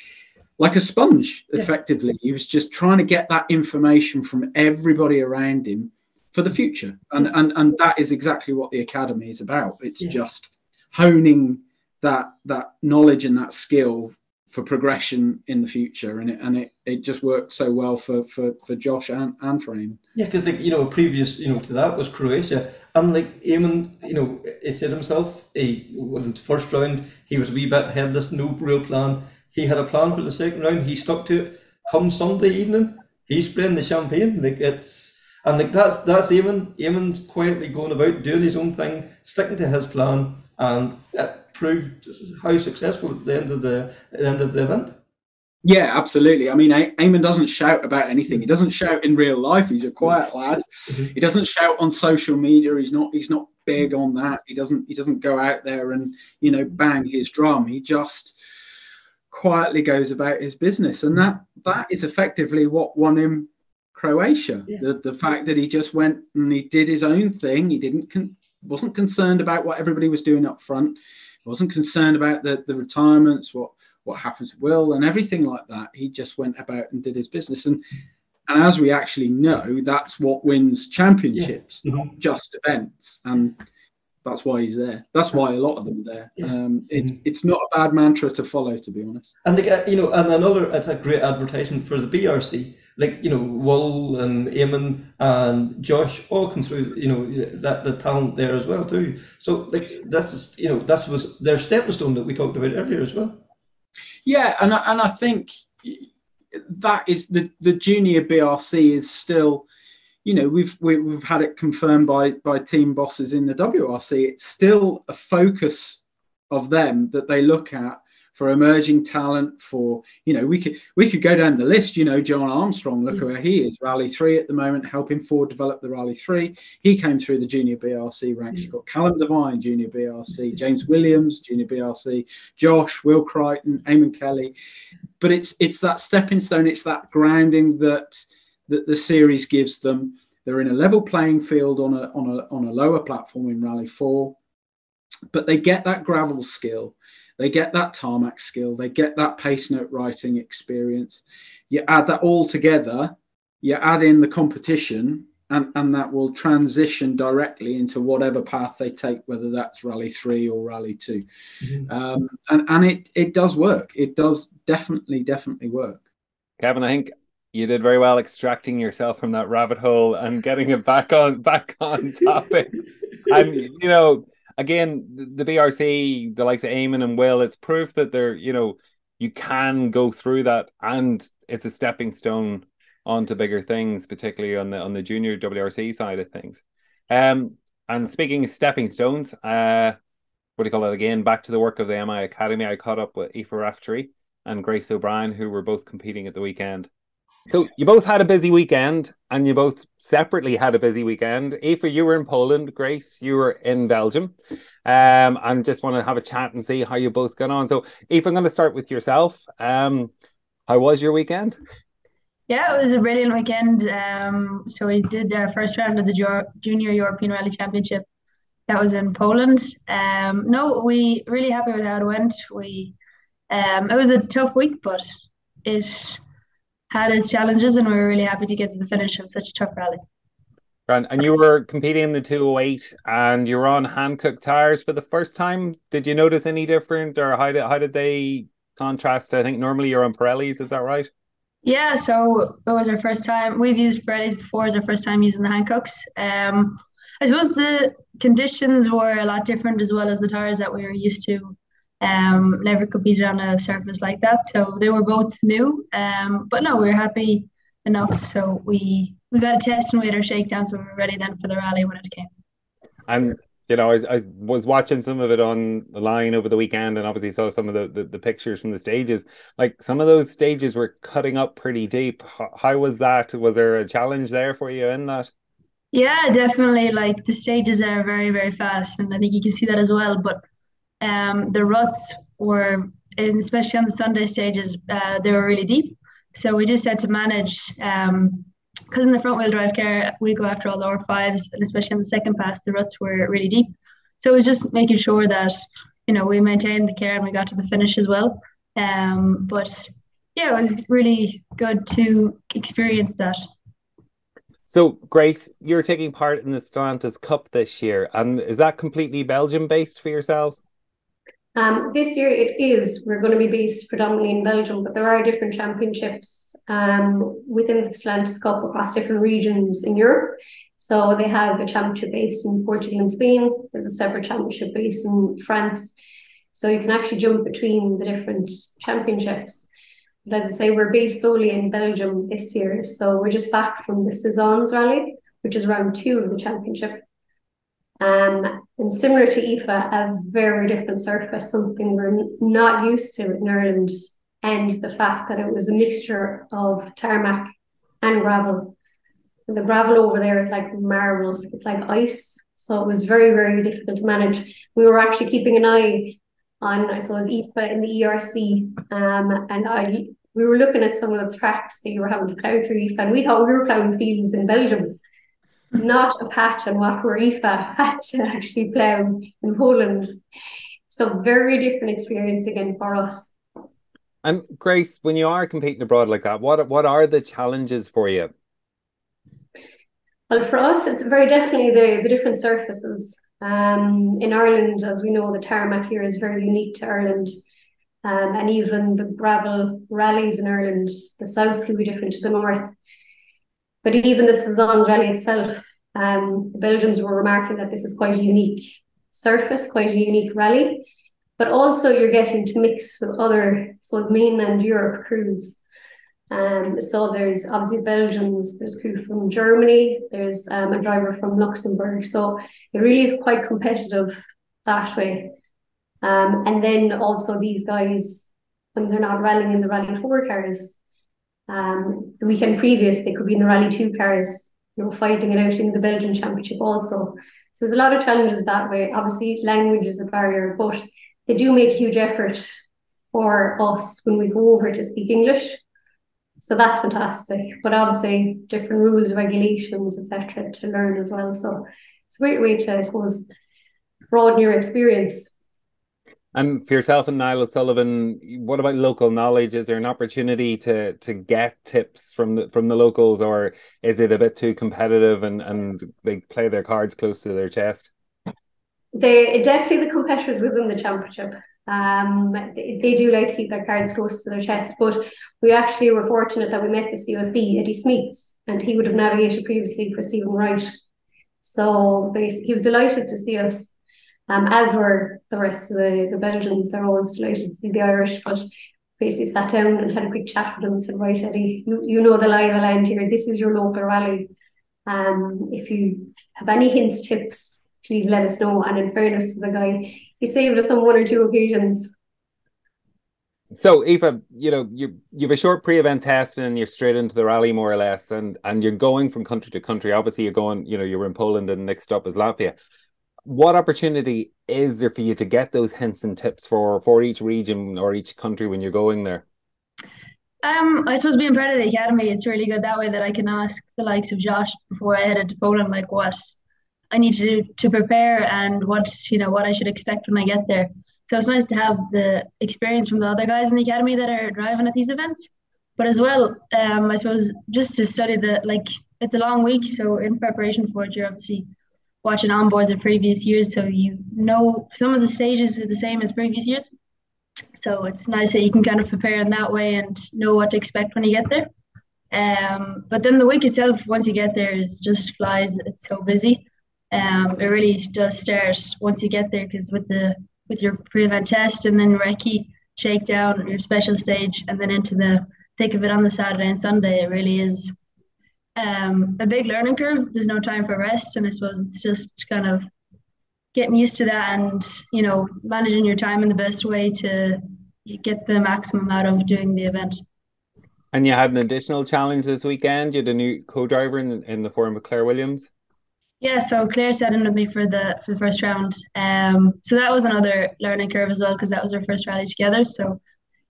like a sponge, effectively. He was just trying to get that information from everybody around him for the future. And that is exactly what the academy is about. It's just honing that knowledge and that skill for progression in the future, and it just worked so well for Josh and for Eamon. Yeah, because, like, you know, previous, you know, to that was Croatia, and like Eamon, you know, he said himself, in the first round he was a wee bit headless, no real plan. He had a plan for the second round. He stuck to it. Come Sunday evening, he's spraying the champagne. Like, that's Eamon. Eamon's quietly going about doing his own thing, sticking to his plan, and it proved how successful at the end of the event. Yeah, absolutely. I mean, Eamon doesn't shout about anything. He doesn't shout in real life. He's a quiet lad. He doesn't shout on social media. He's not big on that. He doesn't go out there and, you know, bang his drum. He just quietly goes about his business, and that is effectively what won him Croatia. The fact that he just went and he did his own thing. He wasn't concerned about what everybody was doing up front. He wasn't concerned about the retirements, what happens to Will and everything like that. He just went about and did his business. And as we actually know, that's what wins championships, not just events. And that's why he's there. That's why a lot of them are there. It's not a bad mantra to follow, to be honest. And you know, and it's a great advertisement for the BRC. Like, you know, Will and Eamon and Josh all come through, you know, that the talent there as well too. So, like, this is, you know, that was their stepping stone that we talked about earlier as well. Yeah, and I think that is the junior BRC is still, you know, we've had it confirmed by team bosses in the WRC. It's still a focus of them that they look at for emerging talent. For, you know, we could go down the list. You know, John Armstrong, look where he is, Rally 3 at the moment, helping Ford develop the Rally 3. He came through the junior BRC ranks. You've got Callum Devine, junior BRC, James Williams, junior BRC, Josh, Will Crichton, Eamon Kelly. But it's that stepping stone. It's that grounding that the series gives them. They're in a level playing field on a lower platform in Rally 4, but they get that gravel skill. They get that tarmac skill. They get that pace note writing experience. You add that all together, you add in the competition, and that will transition directly into whatever path they take, whether that's Rally 3 or Rally 2. And it does work. It does definitely work. Kevin, I think you did very well extracting yourself from that rabbit hole and getting it back on topic. And, you know, again, the BRC, the likes of Eamon and Will, it's proof that they're, you know, you can go through that, and it's a stepping stone onto bigger things, particularly on the junior WRC side of things. And speaking of stepping stones, what do you call it again? Back to the work of the MI Academy, I caught up with Aoife Raftery and Grace O'Brien, who were both competing at the weekend. So you both had a busy weekend, and you both separately had a busy weekend. Aoife, you were in Poland. Grace, you were in Belgium. And just want to have a chat and see how you both got on. So Aoife, I'm going to start with yourself. How was your weekend? Yeah, it was a brilliant weekend. So we did our first round of the Junior European Rally Championship. That was in Poland. No, we really happy with how it went. It was a tough week, but it had its challenges, and we were really happy to get to the finish of such a tough rally. And you were competing in the 208 and you were on hand-cooked tires for the first time. Did you notice any different, or how did they contrast? I think normally you're on Pirellis, is that right? Yeah, so it was our first time. We've used Pirellis before, as our first time using the Hancocks. I suppose the conditions were a lot different, as well as the tires that we were used to. Never competed on a surface like that, so they were both new. But no, we were happy enough. So we got a test and we had our shakedown, so we were ready then for the rally when it came. And I was watching some of it online over the weekend, and obviously saw some of the pictures from the stages. Like, some of those stages were cutting up pretty deep. How was that? Was there a challenge there for you in that? Yeah, definitely. Like, the stages are very, very fast, and I think you can see that as well. But the ruts were, and especially on the Sunday stages, they were really deep. So we just had to manage, because in the front wheel drive car, we go after all the R5s, and especially on the second pass, the ruts were really deep. So it was just making sure that, we maintained the car and we got to the finish as well. But yeah, it was really good to experience that. So, Grace, you're taking part in the Stellantis Cup this year, and is that completely Belgium based for yourselves? This year it is. We're going to be based predominantly in Belgium, but there are different championships within the Stellantis Cup across different regions in Europe. So they have a championship based in Portugal and Spain. There's a separate championship based in France. So you can actually jump between the different championships. But as I say, we're based solely in Belgium this year. So we're just back from the Saisons Rally, which is round 2 of the championship. And similar to IFA, a very different surface, something we're not used to in Ireland, and the fact that it was a mixture of tarmac and gravel. And the gravel over there is like marble, it's like ice. So it was very, very difficult to manage. We were actually keeping an eye on, I suppose, IFA in the ERC, and we were looking at some of the tracks that you were having to plough through IFA, and we thought we were ploughing fields in Belgium. Not a patch on what IFA had to actually plough in Poland. So very different experience again for us. And Grace, when you are competing abroad like that, what are the challenges for you? Well, for us, it's very definitely the different surfaces. In Ireland, as we know, the tarmac here is very unique to Ireland. And even the gravel rallies in Ireland, the south can be different to the north. But even the Saisons Rally itself, the Belgians were remarking that this is quite a unique surface, quite a unique rally. But also you're getting to mix with other mainland Europe crews. So there's obviously Belgians, there's a crew from Germany, there's a driver from Luxembourg. So it really is quite competitive that way. And then also these guys, when they're not rallying in the Rally 4 cars, the weekend previous, they could be in the Rally 2 cars, fighting it out in the Belgian Championship also. So there's a lot of challenges that way. Obviously, language is a barrier, but they do make a huge effort for us when we go over to speak English. So that's fantastic. But obviously, different rules, regulations, etc., to learn as well. So it's a great way to, I suppose, broaden your experience. And for yourself and Niall O'Sullivan, what about local knowledge? Is there an opportunity to get tips from the locals, or is it a bit too competitive and they play their cards close to their chest? Definitely the competitors within the championship. They do like to keep their cards close to their chest, but we actually were fortunate that we met the COC, Eddie Smeets, and he would have navigated previously for Stephen Wright. So he was delighted to see us. As were the rest of the Belgians. They're always delighted to see the Irish, but basically sat down and had a quick chat with them and said, right, Eddie, you know the lie of the land here. This is your local rally. If you have any hints, tips, please let us know. And in fairness to the guy, he saved us on 1 or 2 occasions. So, Aoife, you've a short pre-event test and you're straight into the rally more or less, and you're going from country to country. Obviously, you're going, you're in Poland and next stop is Latvia. What opportunity is there for you to get those hints and tips for each region or each country when you're going there? I suppose being part of the academy, it's really good that way that I can ask the likes of Josh before I headed to Poland, like what I need to do to prepare and what I should expect when I get there. So it's nice to have the experience from the other guys in the academy that are driving at these events. But as well, I suppose just to study it's a long week, so in preparation for it, you're obviously watching onboards of previous years, so you know some of the stages are the same as previous years. So it's nice that you can kind of prepare in that way and know what to expect when you get there. But then the week itself, once you get there, it just flies. It's so busy. It really does start once you get there, because with your pre-event test and then recce, shakedown, your special stage, and then into the thick of it on the Saturday and Sunday, it really is a big learning curve. There's no time for rest, and I suppose it's just kind of getting used to that and managing your time in the best way to get the maximum out of doing the event. And you had an additional challenge this weekend. You had a new co-driver in the form of Claire Williams. Yeah, so Claire sat in with me for the first round. So that was another learning curve as well, because that was our first rally together. So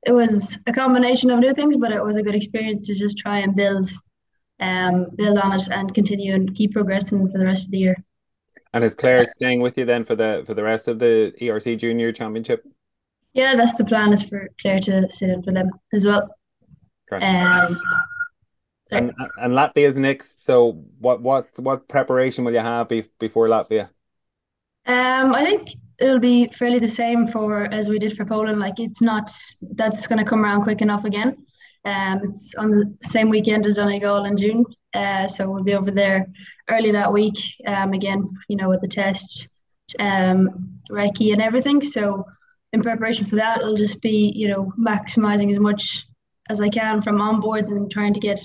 it was a combination of new things, but it was a good experience to just try and build on it and continue and keep progressing for the rest of the year. And is Claire staying with you then for the rest of the ERC Junior Championship? Yeah, that's the plan, is for Claire to sit in for them as well. And Latvia's next. So what preparation will you have before Latvia? I think it'll be fairly the same as we did for Poland. Like, it's not that's going to come around quick enough again. It's on the same weekend as Donegal in June. So we'll be over there early that week. Again, with the test, recce and everything. So in preparation for that, it'll just be maximizing as much as I can from onboards and trying to get.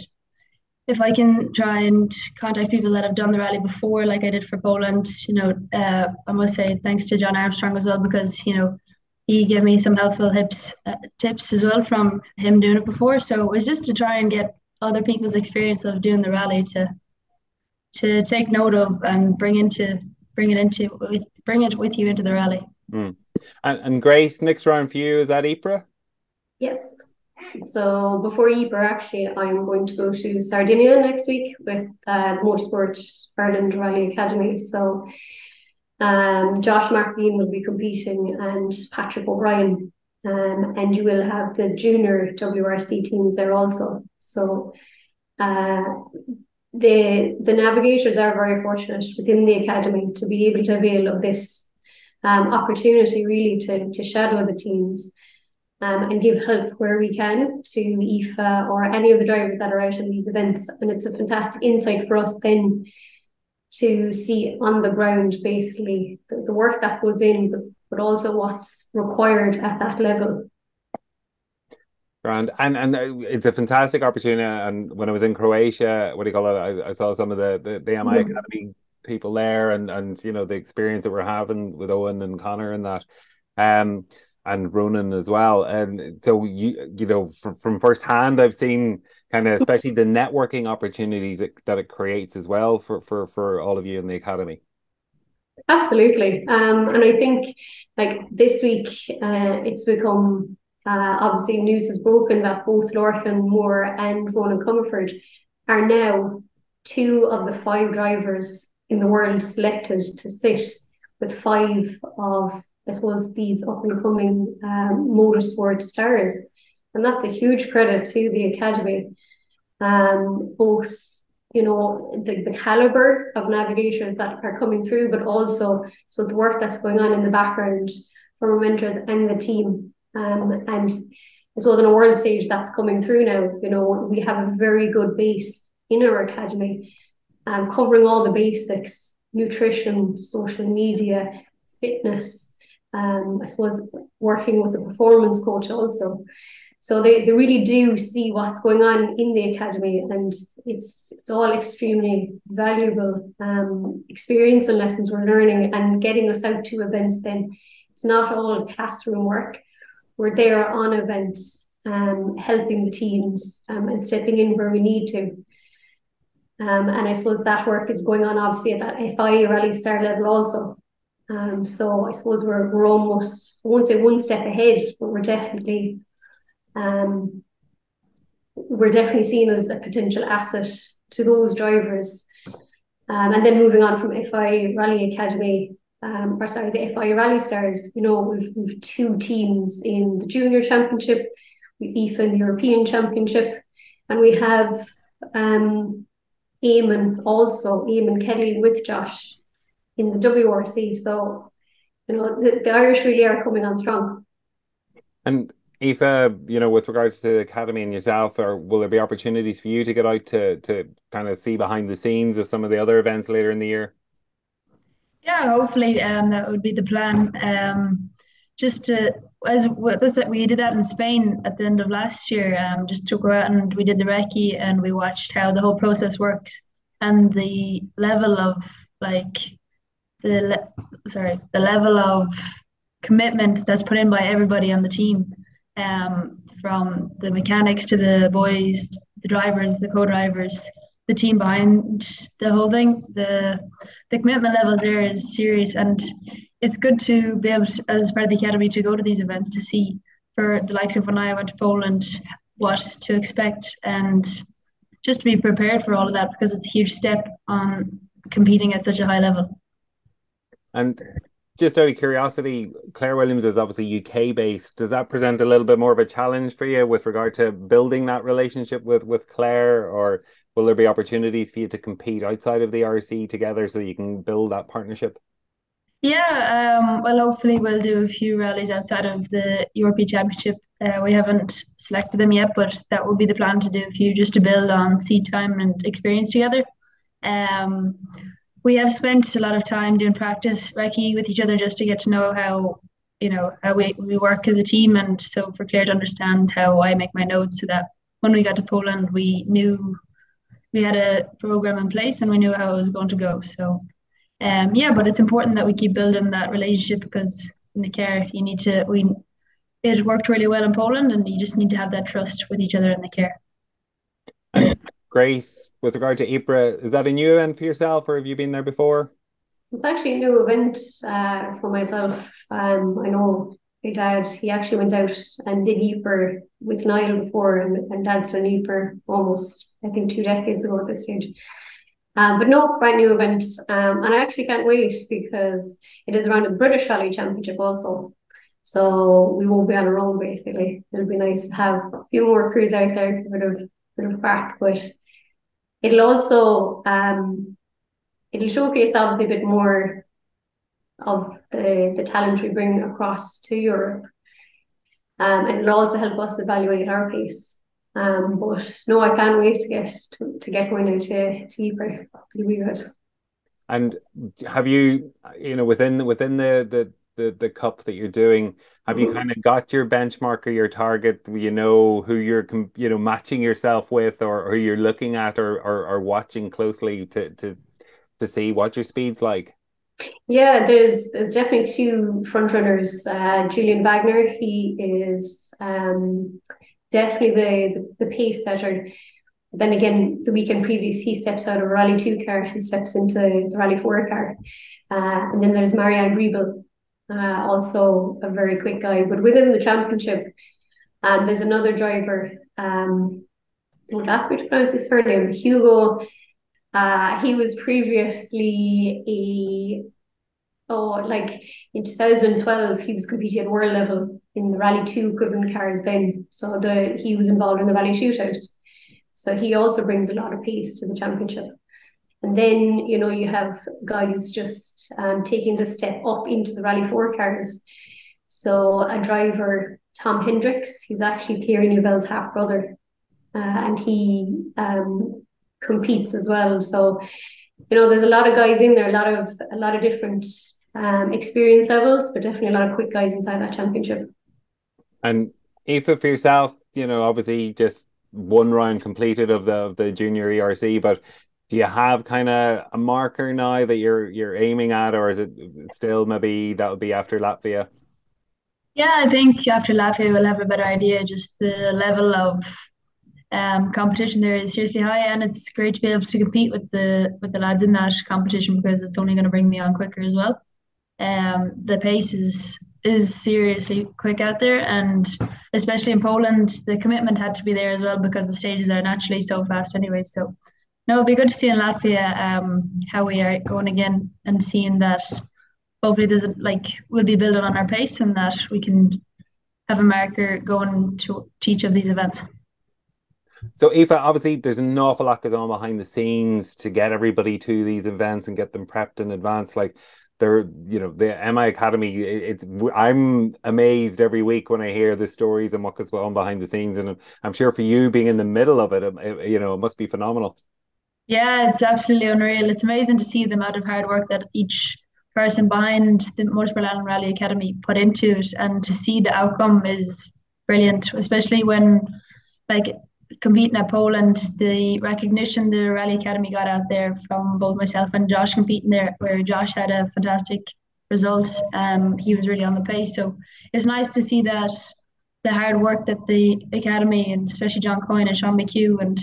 If I can try and contact people that have done the rally before, like I did for Poland, I must say thanks to John Armstrong as well, because he gave me some helpful tips as well from him doing it before. So it's just to try and get other people's experience of doing the rally to take note of and bring it with you into the rally. And Grace, next round for you, is that Ypres? Yes. So before Ypres, actually, I'm going to go to Sardinia next week with Motorsport Ireland Rally Academy. So Josh McLean will be competing and Patrick O'Brien. And you will have the junior WRC teams there also. So the navigators are very fortunate within the academy to be able to avail of this opportunity, really, to shadow the teams. And give help where we can to Aoife or any of the drivers that are out in these events. And it's a fantastic insight for us then to see on the ground, basically, the work that goes in, but also what's required at that level. And it's a fantastic opportunity. And when I was in Croatia, I saw some of the MI Academy people there, and the experience that we're having with Owen and Connor and that. And Ronan as well. And so from first hand, I've seen kind of especially the networking opportunities that it creates as well for all of you in the academy. Absolutely. And I think like this week, it's become obviously news is broken that both Lorcan Moore and Ronan Comerford are now 2 of the 5 drivers in the world selected to sit with 5 of, I suppose, these up and coming motorsport stars. And that's a huge credit to the academy. Both, the caliber of navigators that are coming through, but also the work that's going on in the background from our mentors and the team. And as well, on a world stage that's coming through now, we have a very good base in our academy, covering all the basics: nutrition, social media, fitness, I suppose working with a performance coach also. So they really do see what's going on in the academy, and it's all extremely valuable experience and lessons we're learning and getting us out to events. Then it's not all classroom work. We're there on events, helping the teams and stepping in where we need to. And I suppose that work is going on obviously at that FI rally star level also. So I suppose we're almost, I won't say one step ahead, but we're definitely seen as a potential asset to those drivers. And then moving on from FI Rally Academy, the FI Rally Stars, we've 2 teams in the Junior Championship, we've Aoife in the European Championship, and we have Eamon Kelly with Josh in the WRC. So, the Irish really are coming on strong. And Aoife, with regards to the academy and yourself, or will there be opportunities for you to get out to kind of see behind the scenes of some of the other events later in the year? Yeah, hopefully that would be the plan. Just to, we did that in Spain at the end of last year. Just to go out and we did the recce and we watched how the whole process works and the level of the level of commitment that's put in by everybody on the team, from the mechanics to the boys, the drivers, the co-drivers, the team behind the whole thing. The commitment levels there is serious, and it's good to be able to, as part of the academy, to go to these events to see, for the likes of when I went to Poland, what to expect and just to be prepared for all of that, because it's a huge step on competing at such a high level. And just out of curiosity, Claire Williams is obviously UK based. Does that present a little bit more of a challenge for you with regard to building that relationship with Claire, or will there be opportunities for you to compete outside of the RC together so you can build that partnership? Yeah, well, hopefully we'll do a few rallies outside of the European Championship. We haven't selected them yet, but that will be the plan, to do a few just to build on seat time and experience together. We have spent a lot of time doing practice recce with each other just to get to know how we work as a team, and so for Claire to understand how I make my notes, so that when we got to Poland we knew we had a program in place and we knew how it was going to go. So yeah, but it's important that we keep building that relationship, because in the care it worked really well in Poland, and you just need to have that trust with each other in the care. And Grace, with regard to Ypres, is that a new event for yourself, or have you been there before? It's actually a new event for myself. I know my dad, he actually went out and did Ypres with Niall before, and Dad's done Ypres almost, I think, 2 decades ago at this stage. But no, brand new event. And I actually can't wait, because it is around the British Rally Championship also. So we won't be on our own, basically. It'll be nice to have a few more crews out there, a bit of crack, but it'll also it'll showcase obviously a bit more of the talent we bring across to Europe. And it'll also help us evaluate our pace. But no, I can't wait to get going out to Ypres. It'll be good. And have you, within the cup that you're doing, have you kind of got your benchmark or your target? You know who you're matching yourself with, or who you're looking at, or watching closely to see what your speed's like? Yeah, there's definitely 2 front runners. Julian Wagner, he is definitely the pace setter. Then again, the weekend previous, he steps out of a Rally 2 car and steps into the Rally 4 car. And then there's Marianne Griebel, also a very quick guy. But within the championship, there's another driver, don't ask me to pronounce his surname, Hugo. He was previously in 2012, he was competing at world level in the Rally 2 equivalent cars then. So he was involved in the Rally Shootout. So he also brings a lot of pace to the championship. And then, you have guys just taking the step up into the Rally 4 cars. So a driver, Tom Hendricks, he's actually Thierry Neuvel's half brother. And he competes as well. So, there's a lot of guys in there, a lot of different experience levels, but definitely a lot of quick guys inside that championship. And Aoife, for yourself, obviously just 1 round completed of the junior ERC, but do you have kind of a marker now that you're aiming at, or is it still maybe that would be after Latvia? Yeah, I think after Latvia we'll have a better idea. Just the level of competition there is seriously high, and it's great to be able to compete with the lads in that competition, because it's only going to bring me on quicker as well. The pace is seriously quick out there, and especially in Poland, the commitment had to be there as well, because the stages are naturally so fast anyway. So no, it'll be good to see in Latvia how we are going again, and seeing that hopefully we'll be building on our pace, and that we can have a marker going to each of these events. So, Aoife, obviously, there's an awful lot goes on behind the scenes to get everybody to these events and get them prepped in advance. Like, the MI Academy. I'm amazed every week when I hear the stories and what goes on behind the scenes, and I'm sure for you being in the middle of it, it must be phenomenal. Yeah, it's absolutely unreal. It's amazing to see the amount of hard work that each person behind the Motorsport Island Rally Academy put into it, and to see the outcome is brilliant, especially when, like, competing at Poland, the recognition the Rally Academy got out there from both myself and Josh competing there, where Josh had a fantastic result. He was really on the pace. So it's nice to see that the hard work that the Academy, and especially John Coyne and Sean McHugh and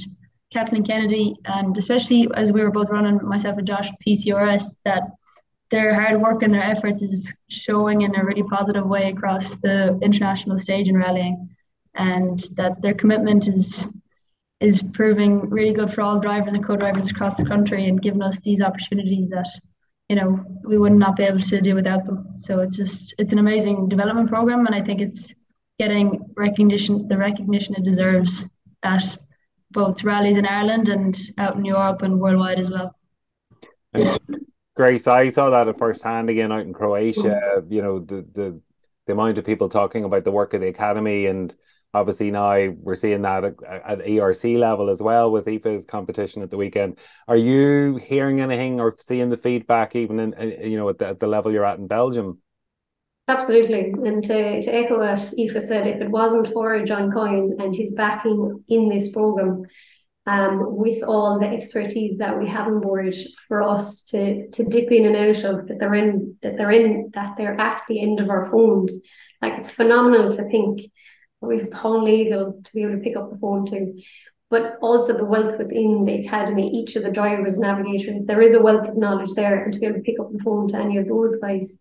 Kathleen Kennedy, and especially as we were both running, myself and Josh, PCRS, that their hard work and their efforts is showing in a really positive way across the international stage in rallying, and that their commitment is proving really good for all drivers and co-drivers across the country, and giving us these opportunities that we would not be able to do without them. So it's an amazing development program, and I think it's getting the recognition it deserves at both rallies in Ireland and out in Europe and worldwide as well. And Grace, I saw that at first hand again out in Croatia. The amount of people talking about the work of the academy, and obviously now we're seeing that at ERC level as well with Aoife's competition at the weekend. Are you hearing anything or seeing the feedback even in at the level you're at in Belgium? Absolutely. And to echo what Aoife said, if it wasn't for John Coyne and his backing in this program, with all the expertise that we have on board for us to dip in and out of, that they're at the end of our phones. Like, it's phenomenal to think that we have Paul Legal to be able to pick up the phone to, but also the wealth within the academy, each of the drivers, navigators, there is a wealth of knowledge there, and to be able to pick up the phone to any of those guys.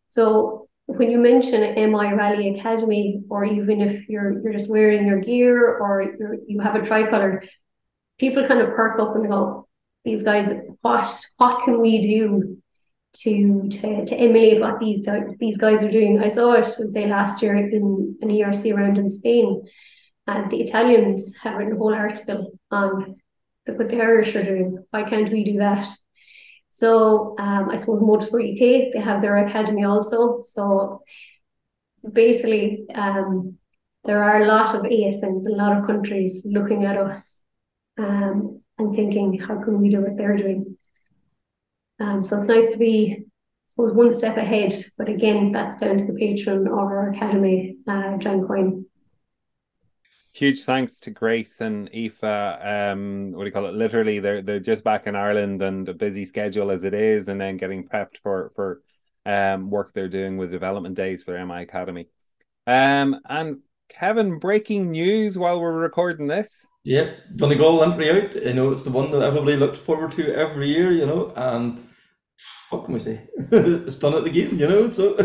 So when you mention MI Rally Academy, or even if you're just wearing your gear or you have a tricolour, people kind of perk up and go, these guys, what can we do to emulate what these guys are doing? I saw it, I would say, last year in an ERC round in Spain. The Italians have written a whole article on what the Irish are doing. Why can't we do that? So I suppose Motorsport UK, they have their academy also. So basically, there are a lot of ASNs, a lot of countries looking at us and thinking, how can we do what they're doing? So it's nice to be, I suppose, one step ahead. But again, that's down to the patron of our academy, John Coyne. Huge thanks to Grace and Aoife. What do you call it? Literally, they're just back in Ireland, and a busy schedule as it is, and then getting prepped for work they're doing with development days for MI Academy. And Kevin, breaking news while we're recording this. Yep, Donegal entry out. It's the one that everybody looks forward to every year. And what can we say? It's done it again, So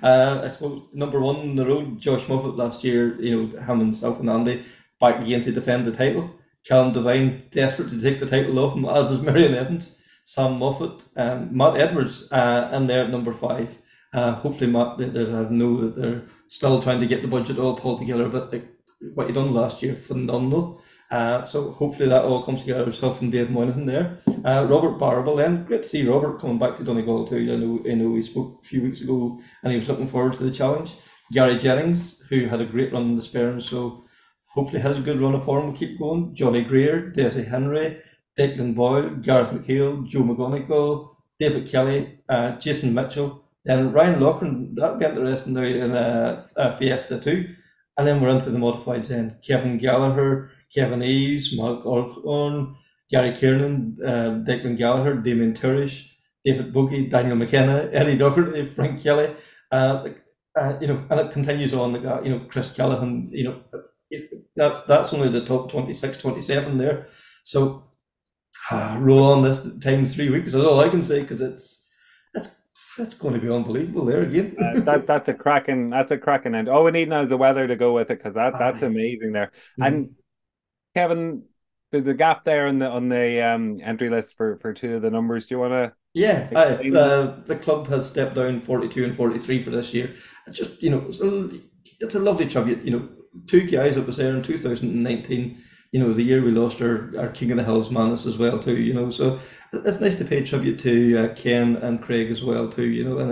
I suppose number one on the road, Josh Moffat last year. Him and himself and Andy back again to defend the title. Callum Devine desperate to take the title off him, as is Marion Evans, Sam Moffat, Matt Edwards, and they're at number 5. Hopefully, Matt, they know that they're still trying to get the budget all pulled together, but what you done last year, phenomenal. So hopefully that all comes together. Himself and Dave Moynihan there. Robert Barable, then great to see Robert coming back to Donegal too. I know he spoke a few weeks ago and he was looking forward to the challenge. Gary Jennings, who had a great run in the Sperm, so hopefully has a good run of form. Will keep going. Johnny Greer, Desi Henry, Declan Boyle, Gareth McHale, Joe McGonigal, David Kelly, Jason Mitchell, then Ryan Loughran. That'll be interesting now in Fiesta too. And then we're into the modifieds then. Kevin Gallagher, Kevin Eves, Mark Orcorn, Gary Kiernan, Declan Gallagher, Damien Turish, David Boogie, Daniel McKenna, Eddie Doherty, Frank Kelly, and it continues on. Chris Callahan. That's only the top 26, 27 there. So roll on this times 3 weeks. That's all I can say, because that's going to be unbelievable there again. That's a cracking end. All we need now is the weather to go with it, because that's amazing there. And Kevin, there's a gap there on the entry list for 2 of the numbers. Do you want to? Yeah, the club has stepped down 42 and 43 for this year. It's just it's a lovely tribute. two guys that was there in 2019, you know, the year we lost our King of the Hills Manus as well too, you know, so it's nice to pay tribute to Ken and Craig as well too, you know, and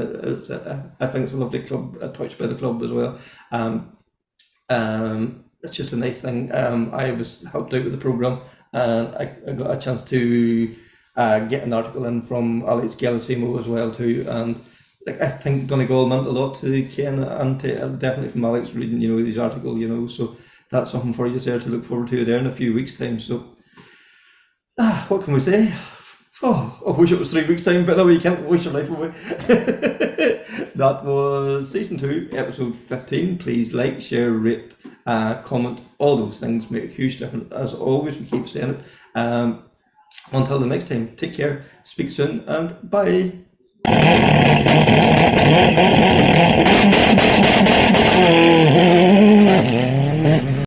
I think it's a lovely club, touched by the club as well. It's just a nice thing. I was helped out with the programme, and I got a chance to get an article in from Alex Gelasimo as well too, and like I think Donegal meant a lot to Ken and definitely from Alex reading, you know, his article, you know, so that's something for you there to look forward to there in a few weeks' time. So, what can we say? Oh, I wish it was 3 weeks' time, but no, you can't waste your life away. That was season 2, episode 15. Please like, share, rate, comment, all those things make a huge difference. As always, we keep saying it. Until the next time, take care, speak soon, and bye.